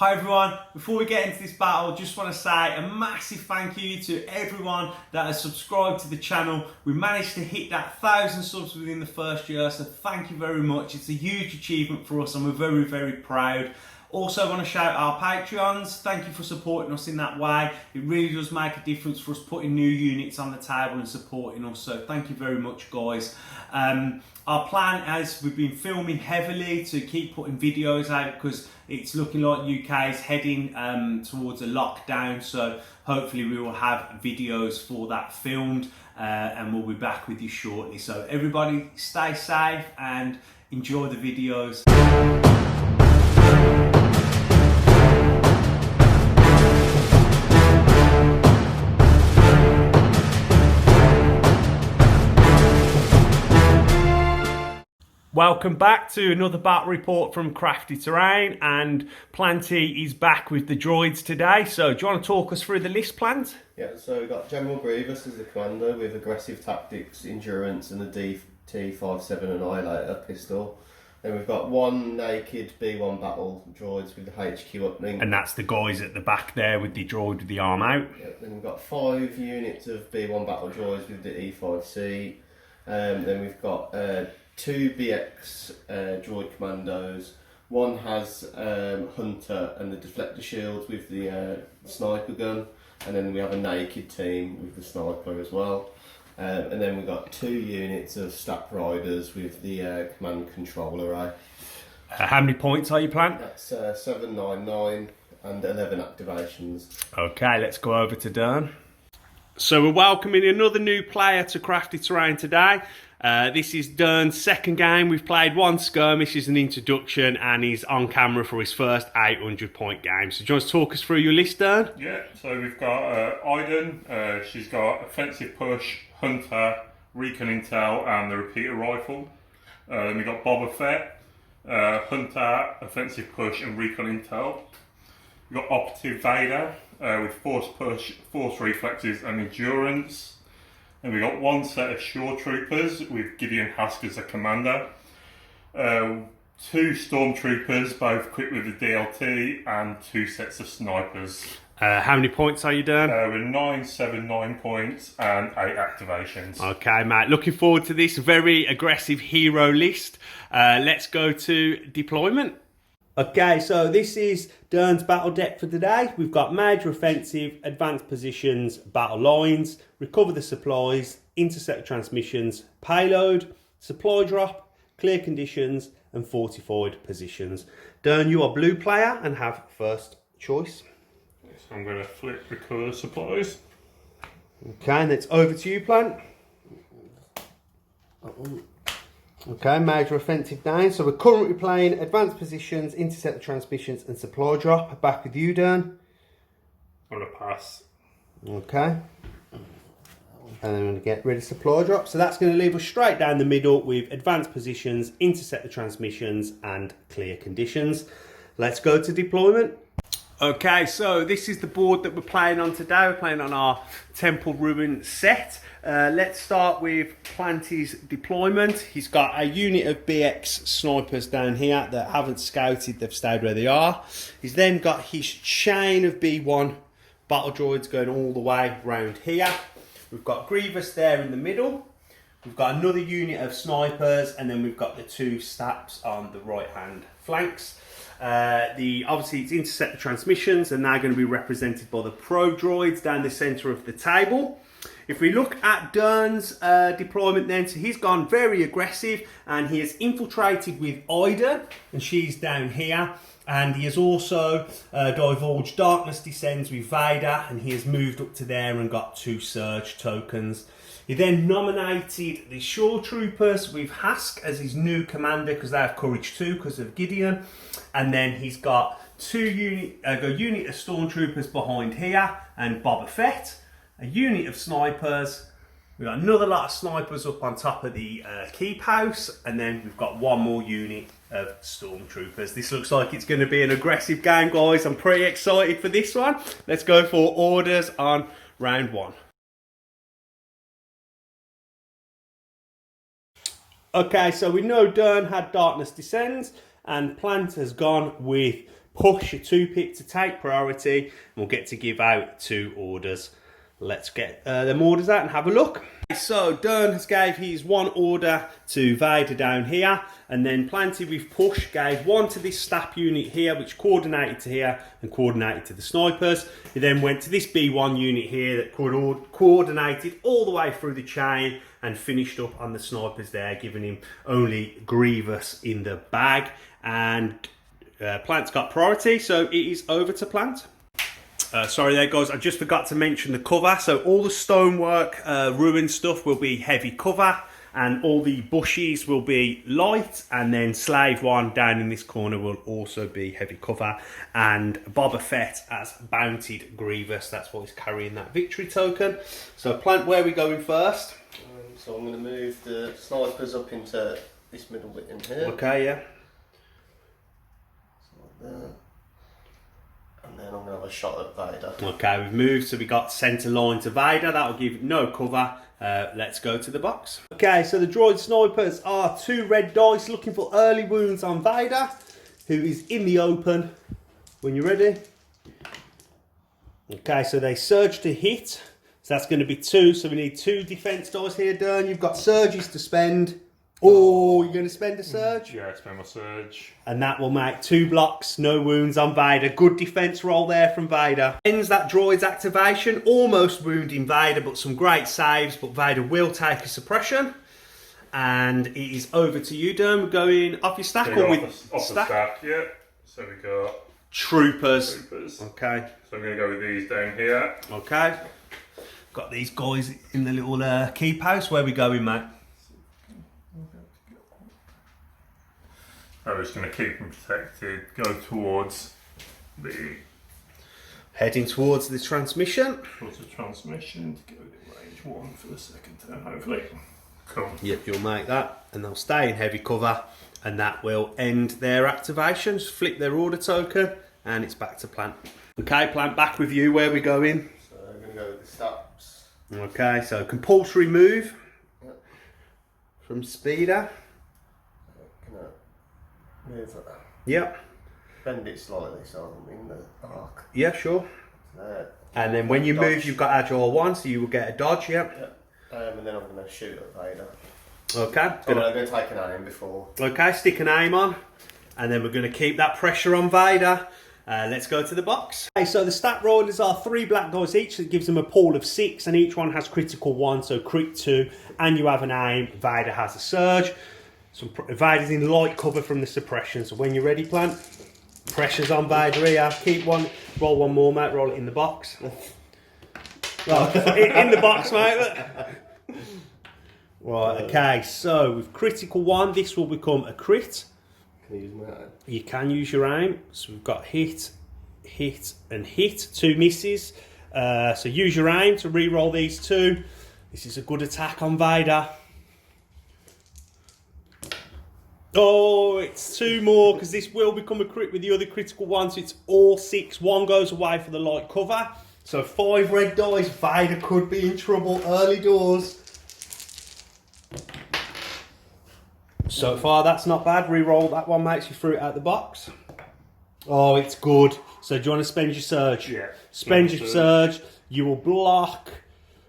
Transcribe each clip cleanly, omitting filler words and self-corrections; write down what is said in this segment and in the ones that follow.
Hi everyone, before we get into this battle, just want to say a massive thank you to everyone that has subscribed to the channel. We managed to hit that 1,000 subs within the first year, so thank you very much. It's a huge achievement for us and we're very, very proud. Also, I want to shout our Patreons. Thank you for supporting us in that way. It really does make a difference for us putting new units on the table and supporting us. So thank you very much, guys. Our plan is we've been filming heavily to keep putting videos out because it's looking like UK is heading towards a lockdown. So hopefully we will have videos for that filmed and we'll be back with you shortly. So everybody stay safe and enjoy the videos. Welcome back to another battle report from Crafty Terrain, and Planty is back with the droids today. So do you want to talk us through the list, Plant? Yeah, so we've got General Grievous as the commander with aggressive tactics, endurance and the DT-57 Annihilator pistol. Then we've got one naked B1 battle droids with the HQ uplink. And that's the guys at the back there with the droid with the arm out. Yeah, then we've got 5 units of B1 battle droids with the E5C. Then we've got 2 BX droid commandos. One has Hunter and the deflector shields with the sniper gun, and then we have a naked team with the sniper as well. And then we've got 2 units of Stap riders with the command control array. How many points are you planning? That's 799 and 11 activations. Okay, let's go over to Durns. So we're welcoming another new player to Crafty Terrain today. This is Durns' second game. We've played one skirmish as an introduction and he's on camera for his first 800 point game. So do you want to talk us through your list, Durns? Yeah, so we've got Iden. She's got offensive push, hunter, recon intel and the repeater rifle. Then we've got Boba Fett, hunter, offensive push and recon intel. We've got operative Vader with force push, force reflexes and endurance. And we got 1 set of shore troopers with Gideon Hask as a commander. 2 stormtroopers, both equipped with the DLT, and 2 sets of snipers. How many points are you doing? We're 979 points and 8 activations. Okay, mate. Looking forward to this very aggressive hero list. Let's go to deployment. Okay, so this is Durns' battle deck for today. We've got major offensive, advanced positions, battle lines, recover the supplies, intercept transmissions, payload, supply drop, clear conditions, and fortified positions. Durns, you are blue player and have first choice. So I'm going to flip recover supplies. Okay, and it's over to you, Plant. Okay, major offensive down. So we're currently playing advanced positions, intercept the transmissions, and supply drop. Back with you, Durns. I'm going to pass. Okay. And then we're going to get rid of supply drop. So that's going to leave us straight down the middle with advanced positions, intercept the transmissions, and clear conditions. Let's go to deployment. Okay, so this is the board that we're playing on today. We're playing on our Temple Ruin set. Let's start with Planty's deployment. He's got a unit of BX snipers down here that haven't scouted, they've stayed where they are. He's then got his chain of B1 battle droids going all the way round here. We've got Grievous there in the middle. We've got another unit of snipers, and then we've got the 2 Staps on the right hand flanks. Obviously it's intercept the transmissions, and they're going to be represented by the pro droids down the centre of the table. If we look at Durns' deployment then, so he's gone very aggressive and he has infiltrated with Iden, and she's down here. And he has also divulged Darkness Descends with Vader, and he has moved up to there and got 2 Surge tokens. He then nominated the Shore Troopers with Hask as his new commander because they have Courage 2 because of Gideon. And then he's got a unit of Stormtroopers behind here and Boba Fett. A unit of snipers. We've got another lot of snipers up on top of the keep house, and then we've got 1 more unit of stormtroopers. This looks like it's going to be an aggressive game, guys. I'm pretty excited for this one. Let's go for orders on round 1. Okay, so we know Durns had Darkness Descends, and Plant has gone with push a 2-pip to take priority, and we'll get to give out 2 orders. Let's get them orders out and have a look. So Durns gave his 1 order to Vader down here, and then Planty with Push gave 1 to this Stap unit here, which coordinated to here and coordinated to the snipers. He then went to this B1 unit here that coordinated all the way through the chain and finished up on the snipers there, giving him only Grievous in the bag. And Plant's got priority, so it is over to Plant. Sorry there guys, I just forgot to mention the cover. So all the stonework, ruined stuff will be heavy cover, and all the bushes will be light, and then Slave 1 down in this corner will also be heavy cover. And Boba Fett has bountied Grievous, that's why he's carrying that victory token. So Plant, where are we going first? So I'm going to move the snipers up into this middle bit in here. Okay, yeah. So like that. And then I'm going to have a shot at Vader. Okay, we've moved, so we got centre line to Vader. That'll give no cover. Let's go to the box. Okay, so the droid snipers are 2 red dice looking for early wounds on Vader, who is in the open. When you're ready. Okay, so they surge to hit. So that's going to be 2. So we need 2 defense dice here, Durn. You've got surges to spend. Oh, you're going to spend a surge? Yeah, spend my surge. And that will make 2 blocks, no wounds on Vader. Good defense roll there from Vader. Ends that droid's activation, almost wounding Vader, but some great saves. But Vader will take a suppression. And it is over to you, Durn. We're going off your stack or with off the stack, yeah. So we got troopers. So Okay. I'm going to go with these down here. Okay. Got these guys in the little keep house. Where we going, mate? I'm just going to keep them protected, go towards the Heading towards the transmission. transmission to go to range 1 for the second turn, hopefully. Cool. Yep, you'll make that, and they'll stay in heavy cover, and that will end their activations. Flip their order token, and it's back to Plant. Okay, Plant, back with you. Where are we going? So I'm going to go with the Staps. Okay, so compulsory move. Yep. From Speeder. Move it. Yep. Bend it slightly so I'm in the arc. Yeah, sure. There. And then when you Dodge. move, you've got Agile 1, so you will get a dodge, yep. And then I'm going to shoot at Vader. Okay. I'm going to take an aim before. Okay, stick an aim on, and then we're going to keep that pressure on Vader. Let's go to the box. Okay, so the stat rollers are 3 black dice each, that gives them a pool of 6, and each one has critical 1, so crit 2, and you have an aim. Vader has a surge. So Vader's in light cover from the suppression, so when you're ready, Plant, pressure's on Vader here. Keep one, roll 1 more, mate, roll it in the box. Well, in the box, mate. Right, okay, so with critical 1, this will become a crit. Can you use my aim? You can use your aim. So we've got hit, hit, and hit. 2 misses. So use your aim to re-roll these 2. This is a good attack on Vader. Oh, it's 2 more, because this will become a crit with the other critical 1, so it's all 6. 1 goes away for the light cover. So 5 red dice. Vader could be in trouble early doors. So far, that's not bad. Re-roll that one, makes you through it out the box. Oh, it's good. So do you want to spend your surge? Yeah. Spend your surge. You will block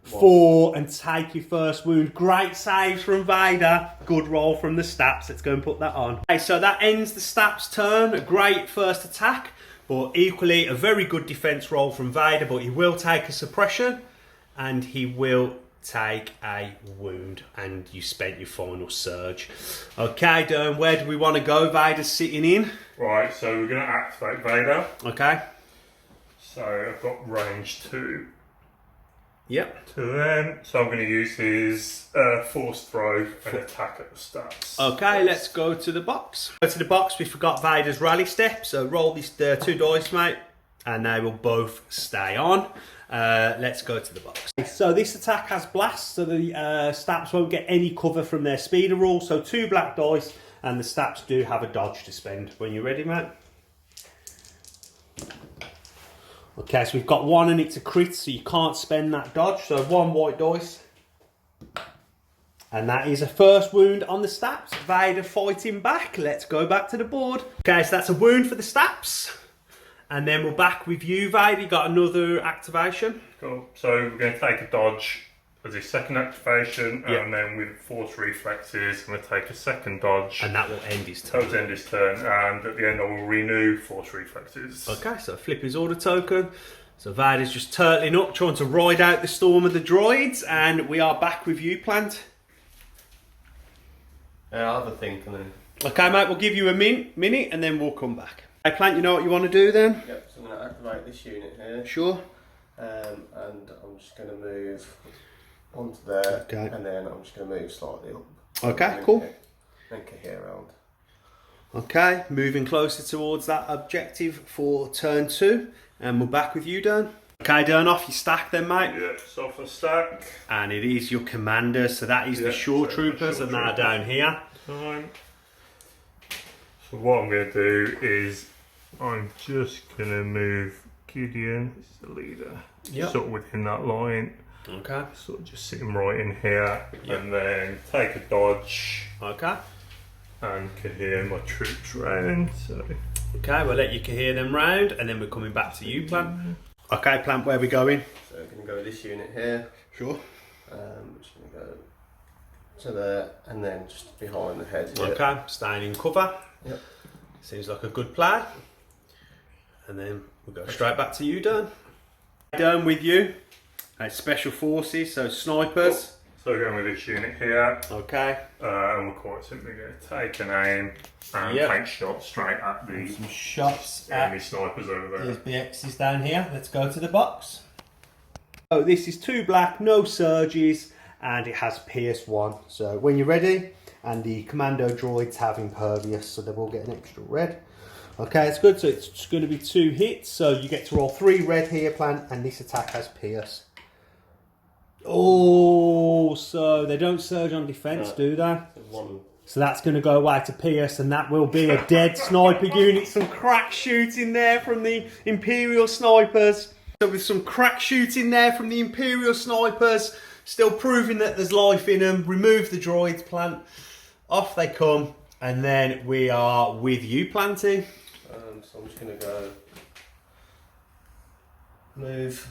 4 and take your first wound. Great saves from Vader. Good roll from the Staps. Let's go and put that on. Okay, so that ends the Staps' turn. A great first attack, but equally a very good defense roll from Vader. But he will take a suppression, and he will take a wound, and you spent your final surge. Okay, Durn, where do we want to go? Vader's sitting in. Right, so we're going to activate Vader. Okay. So I've got range 2 Yep. to them. So I'm going to use his force throw and attack at the stats. Okay, let's go to the box. Go to the box. We forgot Vader's rally step, so roll these 2 dice, mate, and they will both stay on. Let's go to the box. So this attack has blast, so the Staps won't get any cover from their speeder rule. So 2 black dice, and the Staps do have a dodge to spend. When you're ready, mate. Okay, so we've got 1 and it's a crit, so you can't spend that dodge. So 1 white dice. And that is a first wound on the Staps. Vader fighting back. Let's go back to the board. Okay, so that's a wound for the Staps. And then we're back with you, Vader. You got another activation. Cool. So we're going to take a dodge as his second activation, and then with force reflexes, I'm going to take a second dodge. And that will end his turn. That will end his turn, and at the end I will renew force reflexes. Okay, so flip his order token. So Vader's just turtling up, trying to ride out the storm of the droids, and we are back with you, Plant. I'll have a think and then... Okay, mate, we'll give you a minute, and then we'll come back. Hey, Plant, you know what you want to do then? Yep, so I'm going to activate this unit here. Sure. And I'm just going to move onto there, Okay. and then I'm just going to move slightly up. Okay, cool. Then here around. Okay, moving closer towards that objective for turn 2, and we're back with you, Dan. Okay, Dan, off your stack then, mate. Yeah, so for stack. And it is your commander, so that is the shore troopers, and they're down here. Time. So what I'm going to do is I'm just going to move Gideon, this is the leader, sort of within that line. Okay. Sort of just sit him right in here, and then take a dodge. Okay. And cohere my troops round. So. Okay, we'll let you cohere them round, and then we're coming back to you, Plant. Okay, Plant, where are we going? So I'm going to go with this unit here. Sure. I'm just going to go to there, and then just behind the head here. Okay, staying in cover. Yep. Seems like a good play. And then we'll go straight back to you, Dan. Done with you. Special forces, so snipers. So we're going with this unit here. Okay. And we're quite simply going to take an aim and take shots straight at the some shots enemy snipers over there. There's BXs down here. Let's go to the box. So this is 2 black, no surges, and it has Pierce 1. So when you're ready, and the commando droids have impervious, so they will get an extra red. Okay, it's good. So it's going to be 2 hits. So you get to roll 3 red here, Plant, and this attack has Pierce. Oh, so they don't surge on defense, do they? So that's going to go away to Pierce, and that will be a dead sniper unit. Some crack shooting there from the Imperial snipers. So with some crack shooting there from the Imperial snipers, still proving that there's life in them. Remove the droids, Plant. Off they come, and then we are with you, Planty. So I'm just going to go move,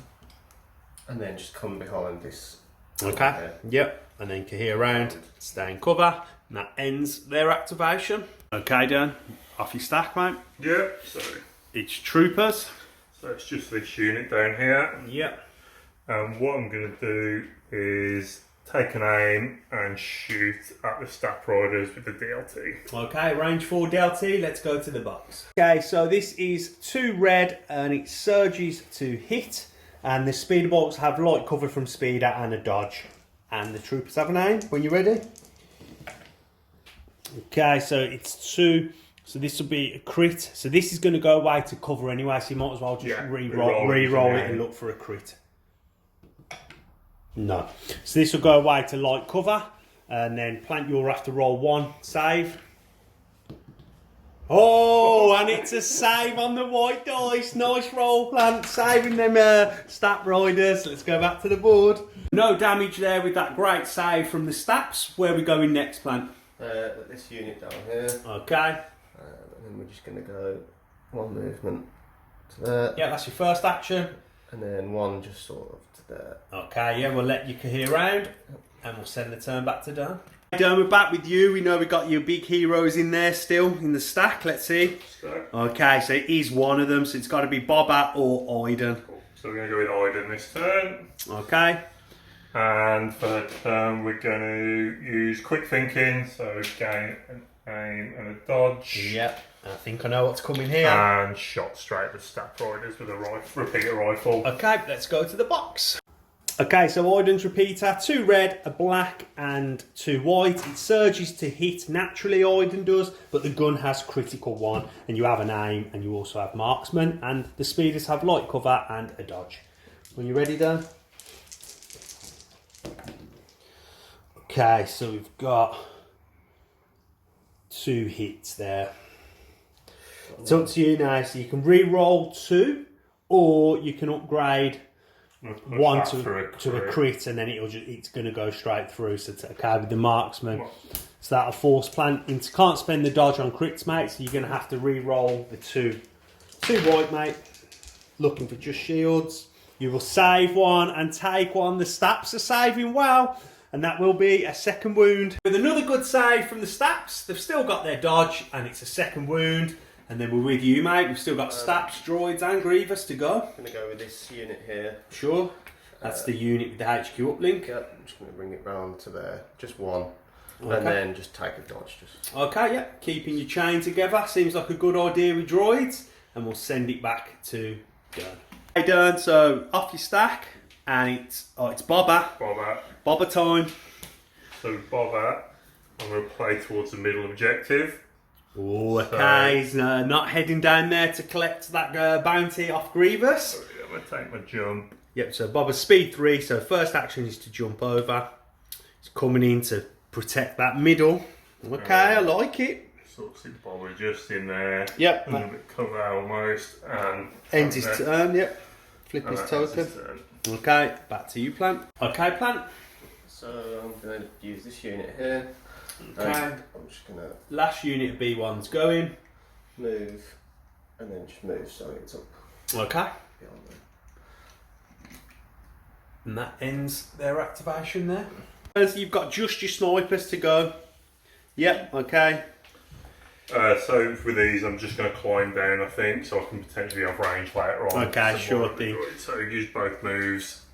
and then just come behind this. Okay. Yep. And then cohere around, stay in cover, and that ends their activation. Okay, Dan. Off your stack, mate. Yeah. So it's troopers. So it's just this unit down here. Yep. And what I'm going to do is take an aim and shoot at the Stap Riders with the DLT. Okay, range 4 DLT, let's go to the box. Okay, so this is 2 red and it surges to hit, and the speeder bolts have light cover from speeder and a dodge. And the troopers have an aim when you're ready. Okay, so it's 2, so this will be a crit. So this is going to go away to cover anyway, so you might as well just re-roll it and look for a crit. No. So this will go away to light cover, and then Plant, you'll have to roll 1 save. Oh, and it's a save on the white dice. Nice roll, Plant. Saving them Stap Riders. Let's go back to the board. No damage there with that great save from the Staps. Where are we going next, Plant? This unit down here. Okay. And then we're just going to go 1 movement to there. Yeah, that's your first action. And then 1 just sort of to there. Okay, yeah, we'll let you cohere round, and we'll send the turn back to Dan. Dan, we're back with you. We know we've got your big heroes in there still, in the stack. Let's see. Okay, so it is one of them, so it's got to be Boba or Iden. Cool. So we're going to go with Iden this turn. Okay. And for that turn, we're going to use quick thinking, so gain an aim and a dodge. Yep, I think I know what's coming here. And shot straight at the Stap Riders with a repeater rifle. Okay, let's go to the box. Okay, so Iden's repeater, 2 red, a black and 2 white. It surges to hit naturally, Iden does, but the gun has critical 1, and you have an aim, and you also have marksman, and the speeders have light cover and a dodge. When you're ready, Dan? Okay, so we've got 2 hits there. It's up to you now, so you can re-roll 2, or you can upgrade 1 to a crit, and then it's going to go straight through. So it's okay with the marksman. So that'll force Plant into, can't spend the dodge on crits, mate. So you're going to have to re-roll the 2 white, mate. looking for just shields. You will save one and take one. The Staps are saving well, and that will be a second wound. With another good save from the Staps, they've still got their dodge, and it's a second wound. And then we're with you, mate. We've still got Staps, droids, and Grievous to go. I'm going to go with this unit here. Sure. That's the unit with the HQ uplink. Yep, I'm just going to bring it round to there. Just one. Okay. And then just take a dodge. Okay, yeah. Keeping your chain together seems like a good idea with droids. And we'll send it back to Dern. Hey Dern, so off your stack. And it's Boba. Boba time. So Boba, I'm going to play towards the middle objective. Oh, okay. He's not heading down there to collect that bounty off Grievous. I'm going to take my jump. Yep, so Boba's speed 3, so first action is to jump over. He's coming in to protect that middle. Okay, I like it. Sort of see Boba just in there. Yep. A little bit cover almost. And ends his turn, yep. Flip his token. Okay, back to you, Plant. Okay, Plant. So I'm going to use this unit here. Okay. I'm just going to Last unit of B1's going. move and then just move so it's up Okay. beyond there. And that ends their activation there. So you've got just your snipers to go. Yep, okay. So with these, I'm just going to climb down, I think, so I can potentially have range later on. Okay, sure thing. So use both moves.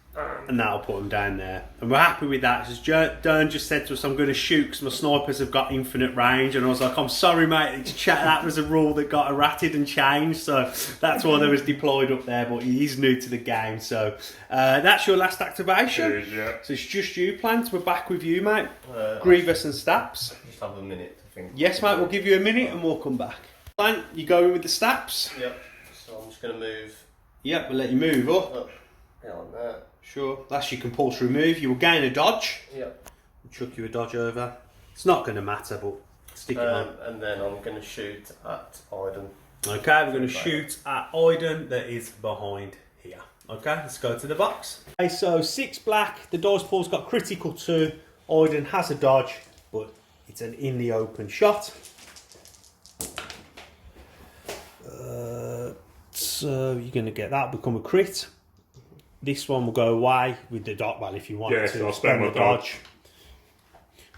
And that'll put them down there. And we're happy with that. Because Dern just said to us, I'm going to shoot because my snipers have got infinite range. And I was like, I'm sorry, mate. That was a rule that got errated and changed. So that's why they was deployed up there. But he's new to the game. So that's your last activation. It is, yeah. So it's just you, Plant. We're back with you, mate. Grievous and Staps. Just have a minute to think. Yes, mate. We'll give you a minute and we'll come back. Plant, you going with the Staps? Yep. So I'm just going to move Yep, we'll let you move up. beyond there. Sure. That's your compulsory move. You will gain a dodge. Yep. Chuck you a dodge over. It's not going to matter, but stick it on. And then I'm going to shoot at Iden. Okay, we're going to shoot at Iden that is behind here. Okay, let's go to the box. Okay, so 6 black. The dice pool's got critical 2. Iden has a dodge, but it's an in the open shot. So you're going to get that, become a crit. This one will go away with the dodge. Well, if you want to so I'll spend my the dodge.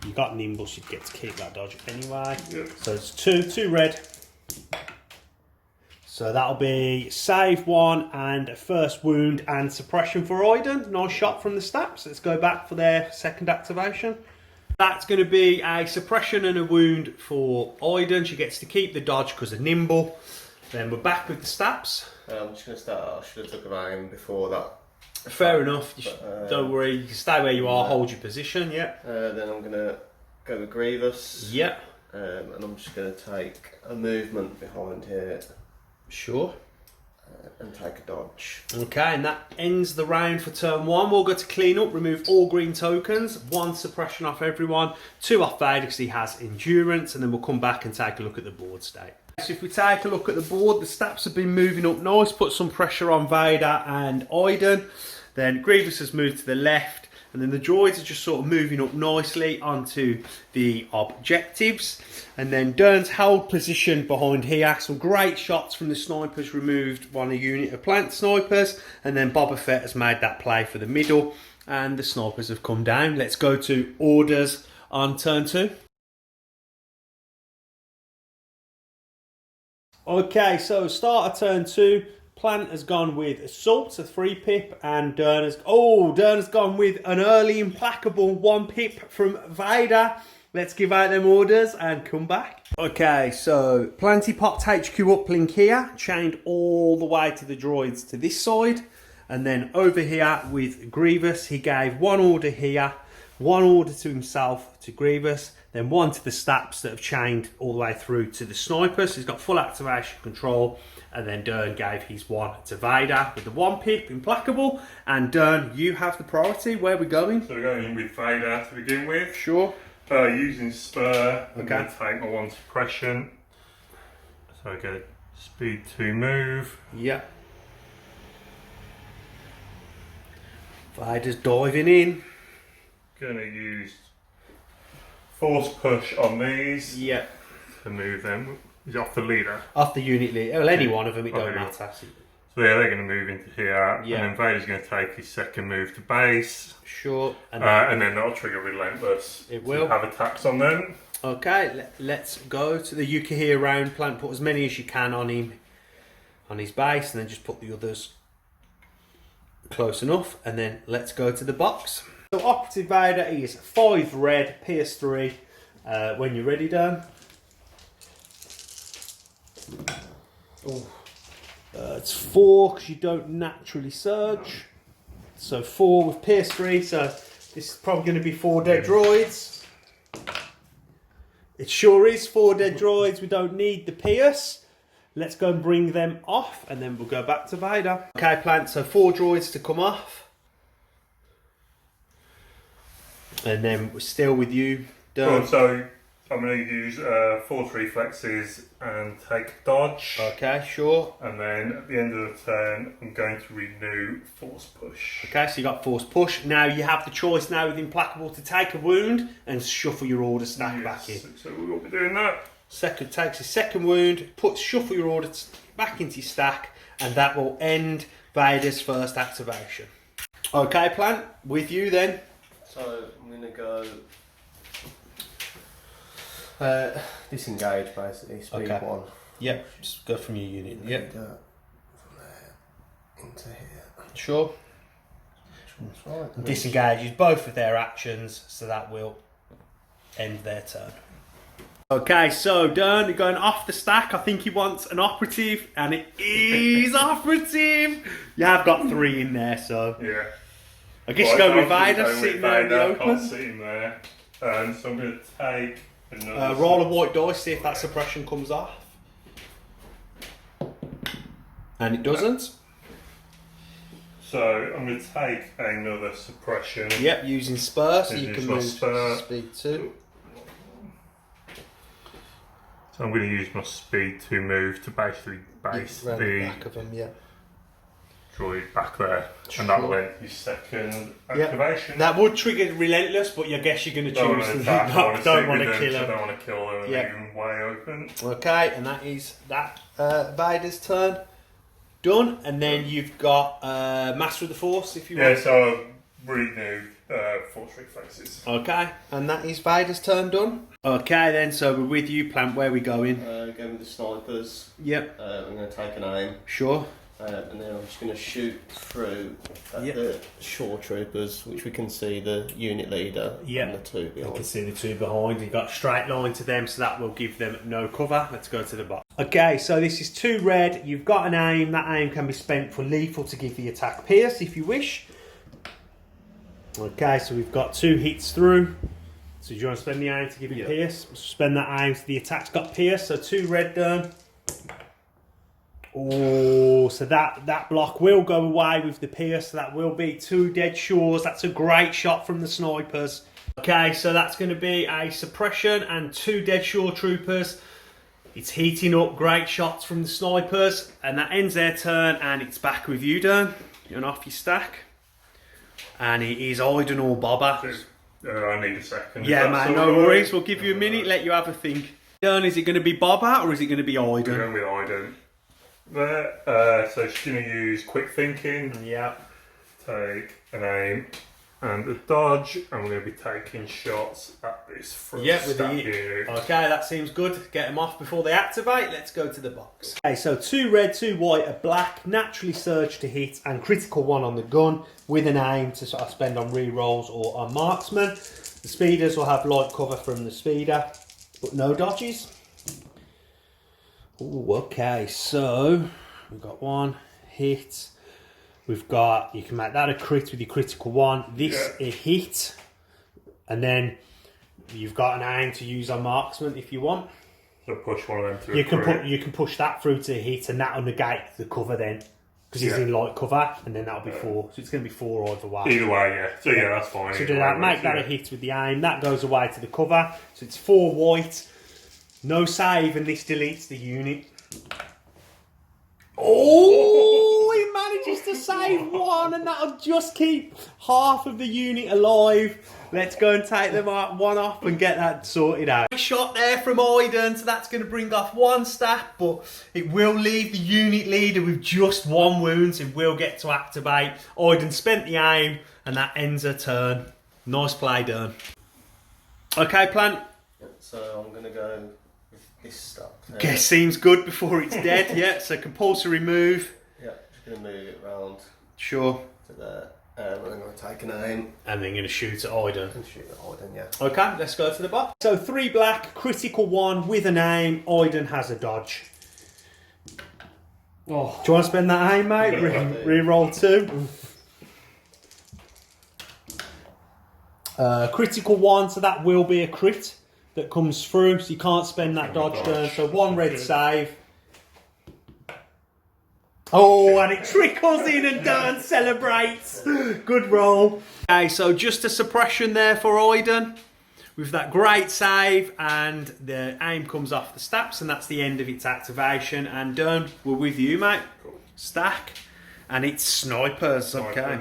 You got Nimbus, you get to keep that dodge anyway. Yep. So it's two red. So that'll be save 1 and a first wound and suppression for Iden. Nice shot from the Staps. Let's go back for their second activation. That's going to be a suppression and a wound for Iden. She gets to keep the dodge because of nimble. Then we're back with the Staps. I'm just going to start. I should have took a aim before that. Fair enough. Don't worry. You can stay where you are. Hold your position. Yeah. Then I'm going to go with Grievous. Yeah. And I'm just going to take a movement behind here. Sure. And take a dodge. Okay, and that ends the round for turn 1. We'll go to clean up, remove all green tokens, 1 suppression off everyone, 2 off Vader because he has endurance, and then we'll come back and take a look at the board state. So if we take a look at the board, the Staps have been moving up nice, put some pressure on Vader and Iden. Then Grievous has moved to the left, and then the droids are just sort of moving up nicely onto the objectives. And then Durns held position behind here. Some great shots from the snipers, removed one unit of plant snipers. And then Boba Fett has made that play for the middle. And the snipers have come down. Let's go to orders on turn 2. Okay, so start of turn 2. Plant has gone with Assault, a 3 pip, and Durn has gone with an early implacable 1 pip from Vader. Let's give out them orders and come back. Okay, so Planty popped HQ uplink here, chained all the way to the droids to this side, and then over here with Grievous, he gave 1 order here, 1 order to himself to Grievous, then 1 to the Staps that have chained all the way through to the snipers. So he's got full activation control. And then Dern gave his 1 to Vader with the 1 pip, implacable. And Dern, you have the priority. Where are we going? So we're going in with Vader to begin with. Sure. Using Spur, I'm Okay. going to take my 1 suppression. So I get speed 2 move. Yeah. Vader's diving in. Going to use force push on these Yeah. to move them. Is it off the leader? Off the unit lead. Well, any one of them, it don't Okay. matter. So So yeah, they're going to move into here, Yeah. and then Vader's going to take his second move to base. Sure. And then that'll trigger Relentless. It will. To have attacks on them. Okay, let's go to the Yukihira round plan. Put as many as you can on him, on his base, and then just put the others close enough. And then let's go to the box. So Operative Vader is 5 red, PS3. When you're ready, Dan. It's 4 because you don't naturally surge. So 4 with PS3. So this is probably going to be 4 dead droids. It sure is 4 dead droids. We don't need the Pierce. Let's go and bring them off, and then we'll go back to Vader. Okay, Plant. So 4 droids to come off, and then we're still with you. Cool, so I'm going to use Force Reflexes and take Dodge. Okay, sure. And then at the end of the turn, I'm going to renew Force Push. Okay, so you got Force Push. Now you have the choice now with Implacable to take a wound and shuffle your order stack back in. So we will be doing that. Second takes his second wound, shuffle your order back into your stack, and that will end Vader's first activation. Okay, Plant, with you then. So I'm going to go disengage basically, speed 1. Yep, just go from your unit. Yep. Go from there into here. Sure. Right. Disengages both of their actions, so that will end their turn. Okay, so Durn, you're going off the stack. I think he wants an operative, and it is operative. You have got 3 in there, so Yeah. I guess you go with Vader Vader sitting there in the I can't open. sit him there. So I'm going to take another. Roll a white dice, see if that suppression comes off. And it doesn't. So I'm going to take another suppression. Yep, using spur, so you Use can my move spur. speed 2. So I'm going to use my speed to move to basically base Round the the back of them, yeah. droid back there. Sure. And that will end his second activation. That would trigger Relentless, but I guess you're going to Don't choose want to to attack, not, don't want to kill I him. don't want to kill them and Yeah. leave them way open. Okay, and that is that Vader's turn done, and then you've got Master of the Force if you Yeah, want. so renew Force Reflexes. Okay, and that is Vader's turn done. Okay, then, so we're with you, Plant. Where are we going? Going with the snipers. Yep, I'm going to take an aim. sure. And then I'm just going to shoot through at Yep. the shore troopers, which we can see the unit leader Yep. and the 2 You behind. can see the 2 behind. You've got a straight line to them, so that will give them no cover. Let's go to the box. Okay, so this is 2 red. You've got an aim. That aim can be spent for lethal to give the attack pierce if you wish. Okay, so we've got 2 hits through. So do you want to spend the aim to give it pierce? Spend that aim so the attack's got pierce. So 2 red done. Oh, so that block will go away with the pierce. So that will be 2 dead shores. That's a great shot from the snipers. Okay, so that's going to be a suppression and 2 dead shore troopers. It's heating up. Great shots from the snipers, and that ends their turn. And it's back with you, Dan. You're off your stack, and it is Iden or Boba. I need a second. Yeah, mate, no worries. We'll give you a minute. Let you have a think. Dan, is it going to be Boba or is it going to be We're Iden? going with Iden. There. So she's going to use quick thinking, Yeah. take an aim and a dodge, and we're going to be taking shots at this front Yeah, with stack the unit. Okay, that seems good. Get them off before they activate. Let's go to the box. Okay, so 2 red, 2 white, a black, naturally surge to hit, and critical 1 on the gun with an aim to sort of spend on re-rolls or on marksman. The speeders will have light cover from the speeder, but no dodges. Ooh, okay, so we've got 1 hit. We've got, you can make that a crit with your critical 1. This a hit, and then you've got an aim to use on marksman if you want. So push one of them to You a can crit. you can push that through to a hit, and that'll negate the cover then, because he's Yeah. in light cover, and then that'll be 4. So it's going to be 4 either way. Either way, yeah. So yeah, that's fine. So Either do that. way, Make that a hit with the aim. That goes away to the cover. So it's 4 white. No save, and this deletes the unit. Oh, he manages to save 1, and that'll just keep half of the unit alive. Let's go and take them one off and get that sorted out. Shot there from Iden, so that's going to bring off one Stap, but it will leave the unit leader with just one wound, so he will get to activate. Iden spent the aim, and that ends her turn. Nice play, Durn. Okay, Plant. So I'm going to go with this stuff. Guess seems good before it's dead, yeah, so compulsory move. Yeah, just going to move it round Sure. to there. And I'm going to take an aim. And then going to shoot at Iden. And shoot at Iden, yeah. Okay, let's go to the box. So 3 black, critical 1 with an aim. Iden has a dodge. Oh. Do you want to spend that aim, mate? Yeah, Re-roll 2. Critical 1, so that will be a crit that comes through. So you can't spend that dodge turn. So 1 red save. Oh, and it trickles in and Durns celebrates. Good roll. Okay, so just a suppression there for Iden with that great save, and the aim comes off the Staps, and that's the end of its activation. And Durn, we're with you, mate. Stack, and it's snipers. Okay.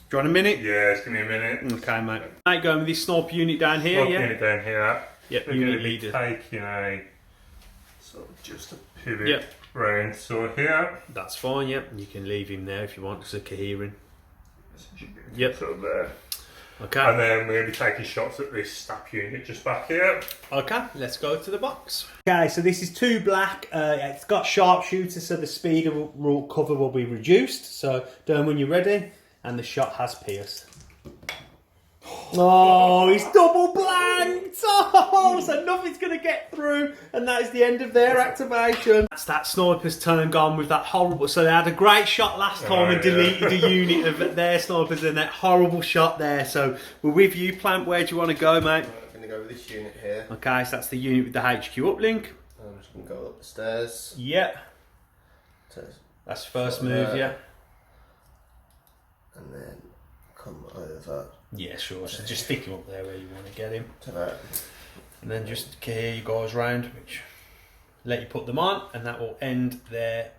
Do you want a minute? Yeah, it's going to be a minute. Okay, mate. Mate, going with this sniper unit down here, Sniper yeah? unit down here. Yep, We're unit going to be leader. taking a sort of just a pivot Yep. round. So here. That's fine, yep. You can leave him there if you want, because they're cohering. Yep. So there. Okay. And then we're going to be taking shots at this Stap unit just back here. Okay, let's go to the box. Okay, so this is 2 black. It's got sharpshooter, so the speed of cover will be reduced. So, Durn, when you're ready, and the shot has pierced. Oh, he's double blanked! Oh, so nothing's going to get through, and that is the end of their activation. That's that sniper's turn gone with that horrible... So they had a great shot last time and deleted a unit of their snipers, and that horrible shot there. So we're with you, Plant. Where do you want to go, mate? I'm going to go with this unit here. Okay, so that's the unit with the HQ uplink. I'm just going to go up the stairs. Yep. That's the first move, yeah. And then come over. Yeah, sure. So just stick him up there where you want to get him. To that. And then just carry you guys round, which let you put them on, and that will end their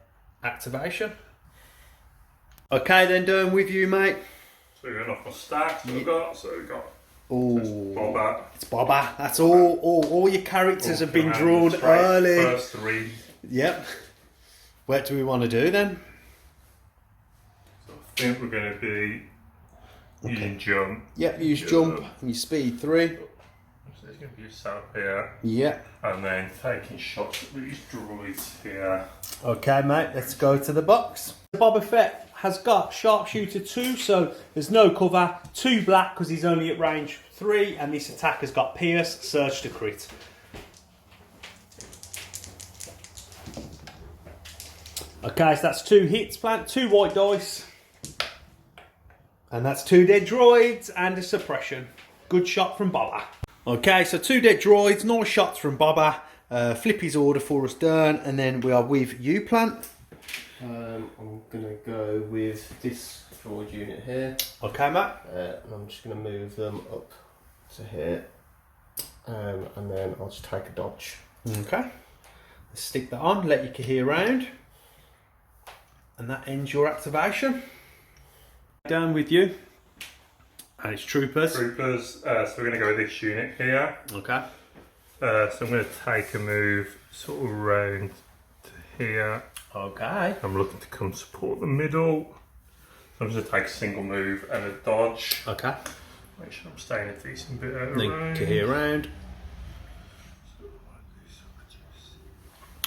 activation. Okay, then Durn, with you, mate. So we're going off my stacks we've got. So we've got Oh, Boba. it's Boba. That's all your characters have been drawn Straight early. First 3. Yep. What do we want to do then? So I think we're going to be using jump. Yep, use jump and your speed 3. So there's going to be a setup here. Yep. And then taking shots at these droids here. Okay, mate, let's go to the box. Boba Fett has got sharpshooter 2, so there's no cover. 2 black because he's only at range 3, and this attack has got pierce, surge to crit. Okay, so that's 2 hits, Plant, 2 white dice. And that's 2 dead droids and a suppression. Good shot from Boba. Okay, so 2 dead droids, nice shots from Boba. Flip his order for us, Durn, and then we are with you, Plant. I'm going to go with this droid unit here. Okay, mate. And I'm just going to move them up to here. And then I'll just take a dodge. Okay. Let's stick that on, let you cohere round. And that ends your activation. Down with you. And it's troopers. Troopers, so we're going to go with this unit here. Okay. So I'm going to take a move sort of round to here. Okay. I'm looking to come support the middle. So I'm just going to take a single move and a dodge. Okay. Make sure I'm staying a decent bit out of Then range. cohere round.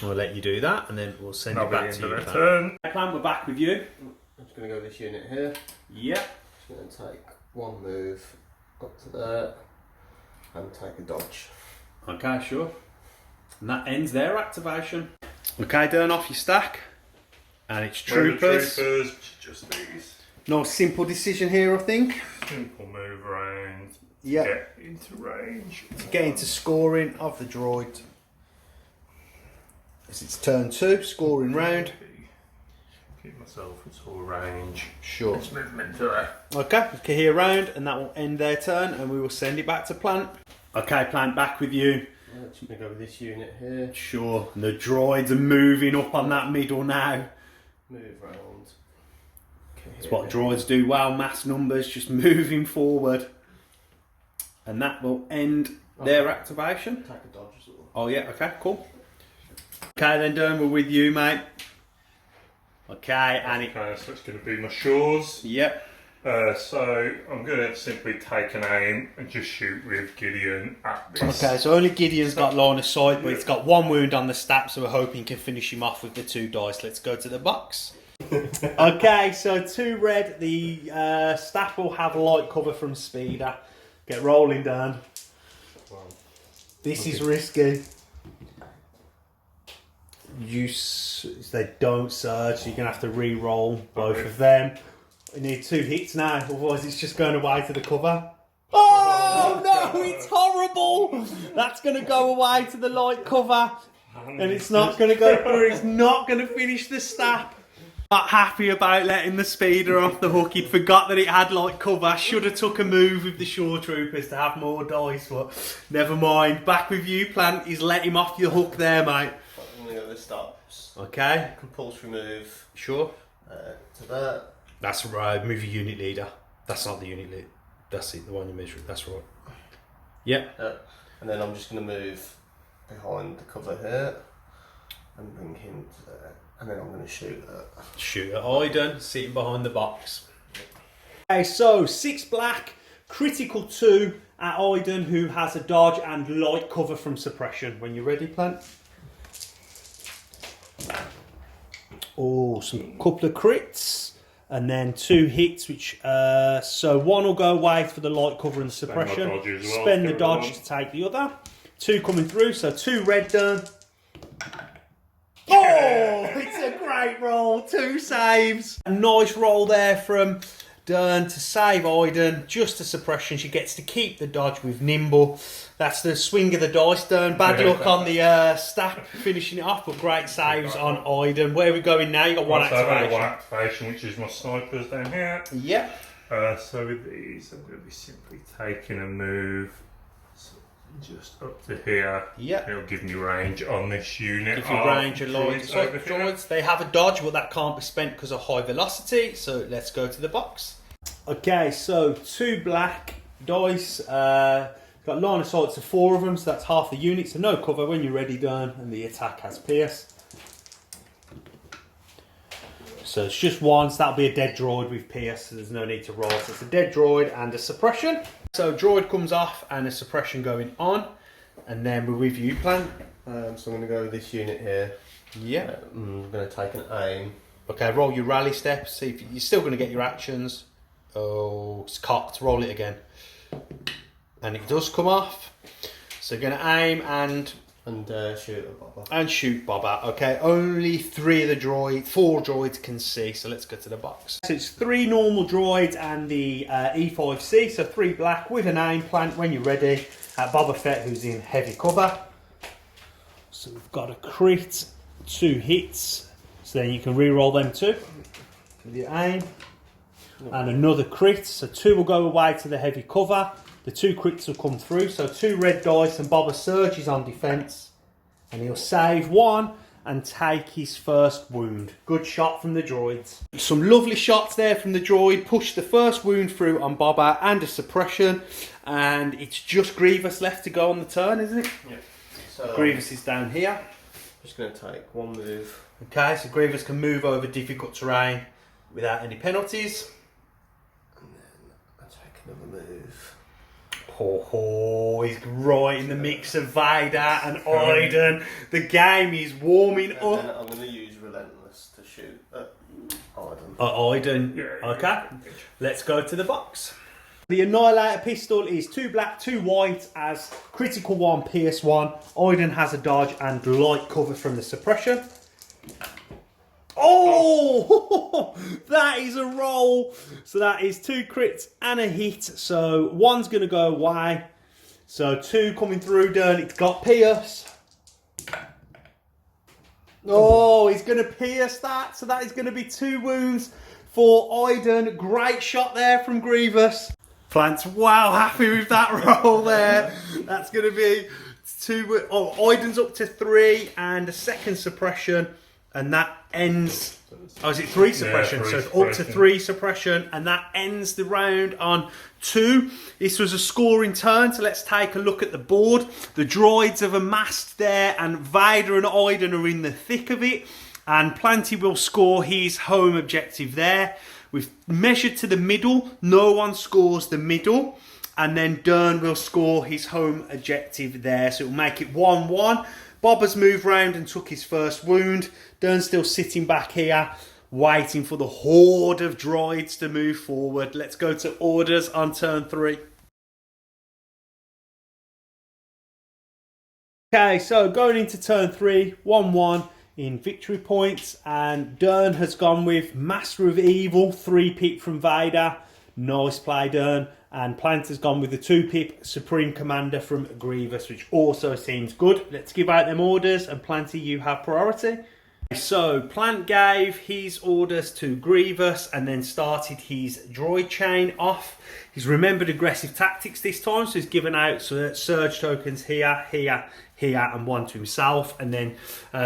I'll let you do that, and then we'll send That'll it be back the to you. end of their turn. Plan, we're back with you. I'm just going to go with this unit here. Yep. Just going to take one move up to there and take a dodge. Okay, sure. And that ends their activation. Okay, turn off your stack. And it's troopers. Troopers, which is just these. Nice simple decision here, I think. Simple move around. Yep. Get into range. To get into scoring of the droid. As it's turn 2, scoring round. Keep myself at all range. Sure. Let's move them into there. Okay, cohere round, and that will end their turn, and we will send it back to Plant. Okay, Plant, back with you. I'm just going to go with this unit here. Sure, and the droids are moving up on that middle now. Move round. It's what droids do well, mass numbers, just moving forward. And that will end their activation. Take a dodge as well. Oh yeah, okay, cool. Okay then, Durn, we're with you, mate. Okay, and Okay, so it's going to be my shores. Yep. So I'm going to simply take an aim and just shoot with Gideon at this. Okay, so only Gideon's got line of sight, but it's got one wound on the Stap, so we're hoping can finish him off with the 2 dice. Let's go to the box. Okay, so 2 red. The Stap will have light cover from Speeder. Get rolling, Dan. This is risky. They don't surge, so you're going to have to re-roll both of them. We need 2 hits now, otherwise it's just going away to the cover. Oh no, it's horrible! That's going to go away to the light cover, and it's not going to go through. It's not going to finish the Stap. Not happy about letting the Speeder off the hook. He'd forgot that it had light cover. Should have took a move with the Shore Troopers to have more dice, but never mind. Back with you, Plant. He's let him off your hook there, mate. I'm going to go with stops. Okay. Compulsory move. Sure. To that. That's right. Move your unit leader. That's not the unit leader. That's it. The one you measure. That's right. Yep. And then I'm just going to move behind the cover here and bring him to there. And then I'm going to shoot at... Shoot at Iden, sitting behind the box. Okay, so 6 black, critical 2 at Iden, who has a dodge and light cover from suppression. When you're ready, Plant. Oh, some couple of crits. And then 2 hits, which so 1 will go away for the light cover and the suppression. Spend the dodge to take the other. 2 coming through, so 2 red done. Oh, it's a great roll. 2 saves. A nice roll there from Durn to save Iden. Just a suppression. She gets to keep the dodge with nimble. That's the swing of the dice, Durn. Bad luck on the Stap finishing it off, but great saves on Iden. Where are we going now? You got one activation. One activation, which is my snipers down here. Yep. So with these, I'm going to be simply taking a move just up to here. Yep. It'll give me range on this unit. If you range a light droids, they have a dodge, but that can't be spent because of high velocity. So let's go to the box. Okay, so 2 black dice. Got line of sight to 4 of them, so that's half the unit. So no cover when you're ready, done, and the attack has pierce. So it's just one, so that'll be a dead droid with pierce, so there's no need to roll. So it's a dead droid and a suppression. So droid comes off and a suppression going on, and then we're with you, Plant. So I'm going to go with this unit here. Yeah. I'm going to take an aim. Okay, roll your rally steps. See if you're still going to get your actions. Oh, it's cocked. Roll it again. And it does come off. So you're going to aim and shoot at Boba. And shoot Boba. Okay, only 4 droids can see. So let's go to the box. So it's 3 normal droids and the E5C. So 3 black with an aim plant when you're ready. Boba Fett, who's in heavy cover. So we've got a crit, 2 hits. So then you can re-roll them 2 with your aim. And another crit. So 2 will go away to the heavy cover. The 2 crits will come through, so 2 red dice, and Boba surges on defence, and he'll save 1 and take his first wound. Good shot from the droids. Some lovely shots there from the droid. Push the first wound through on Boba and a suppression, and it's just Grievous left to go on the turn, isn't it? Yeah. So Grievous is down here. Just going to take 1 move. Okay, so Grievous can move over difficult terrain without any penalties. And then I take another move. Oh, he's right in the mix of Vader and Iden. The game is warming And up. then I'm going to use Relentless to shoot at Iden. Iden. Yeah. Okay, let's go to the box. The Annihilator pistol is 2 black, 2 white as critical 1, pierce 1. Iden has a dodge and light cover from the suppression. Oh, that is a roll. So that is 2 crits and a hit. So 1's going to go away. So 2 coming through, Durn. It's got pierce. Oh, he's going to pierce that. So that is going to be 2 wounds for Iden. Great shot there from Grievous. Plant's wow happy with that roll there. That's going to be 2. Oh, Iden's up to 3 and a second suppression. And that ends Oh, is it 3 suppression? Yeah, 3 so it's up to suppression. 3 suppression, and that ends the round on 2. This was a scoring turn, so let's take a look at the board. The droids have amassed there, and Vader and Iden are in the thick of it. And Planty will score his home objective there. We've measured to the middle. No one scores the middle. And then Durn will score his home objective there. So it will make it 1-1. Bob has moved round and took his first wound. Durn's still sitting back here, waiting for the horde of droids to move forward. Let's go to orders on turn 3. Okay, so going into turn 3, 1-1 in victory points. And Durn has gone with Master of Evil, 3-pip from Vader. Nice play, Durn. And Plant has gone with the 2-pip Supreme Commander from Grievous, which also seems good. Let's give out them orders, and Planty, you have priority. So Plant gave his orders to Grievous and then started his droid chain off. He's remembered aggressive tactics this time, so he's given out surge tokens here, here, here, and 1 to himself. And then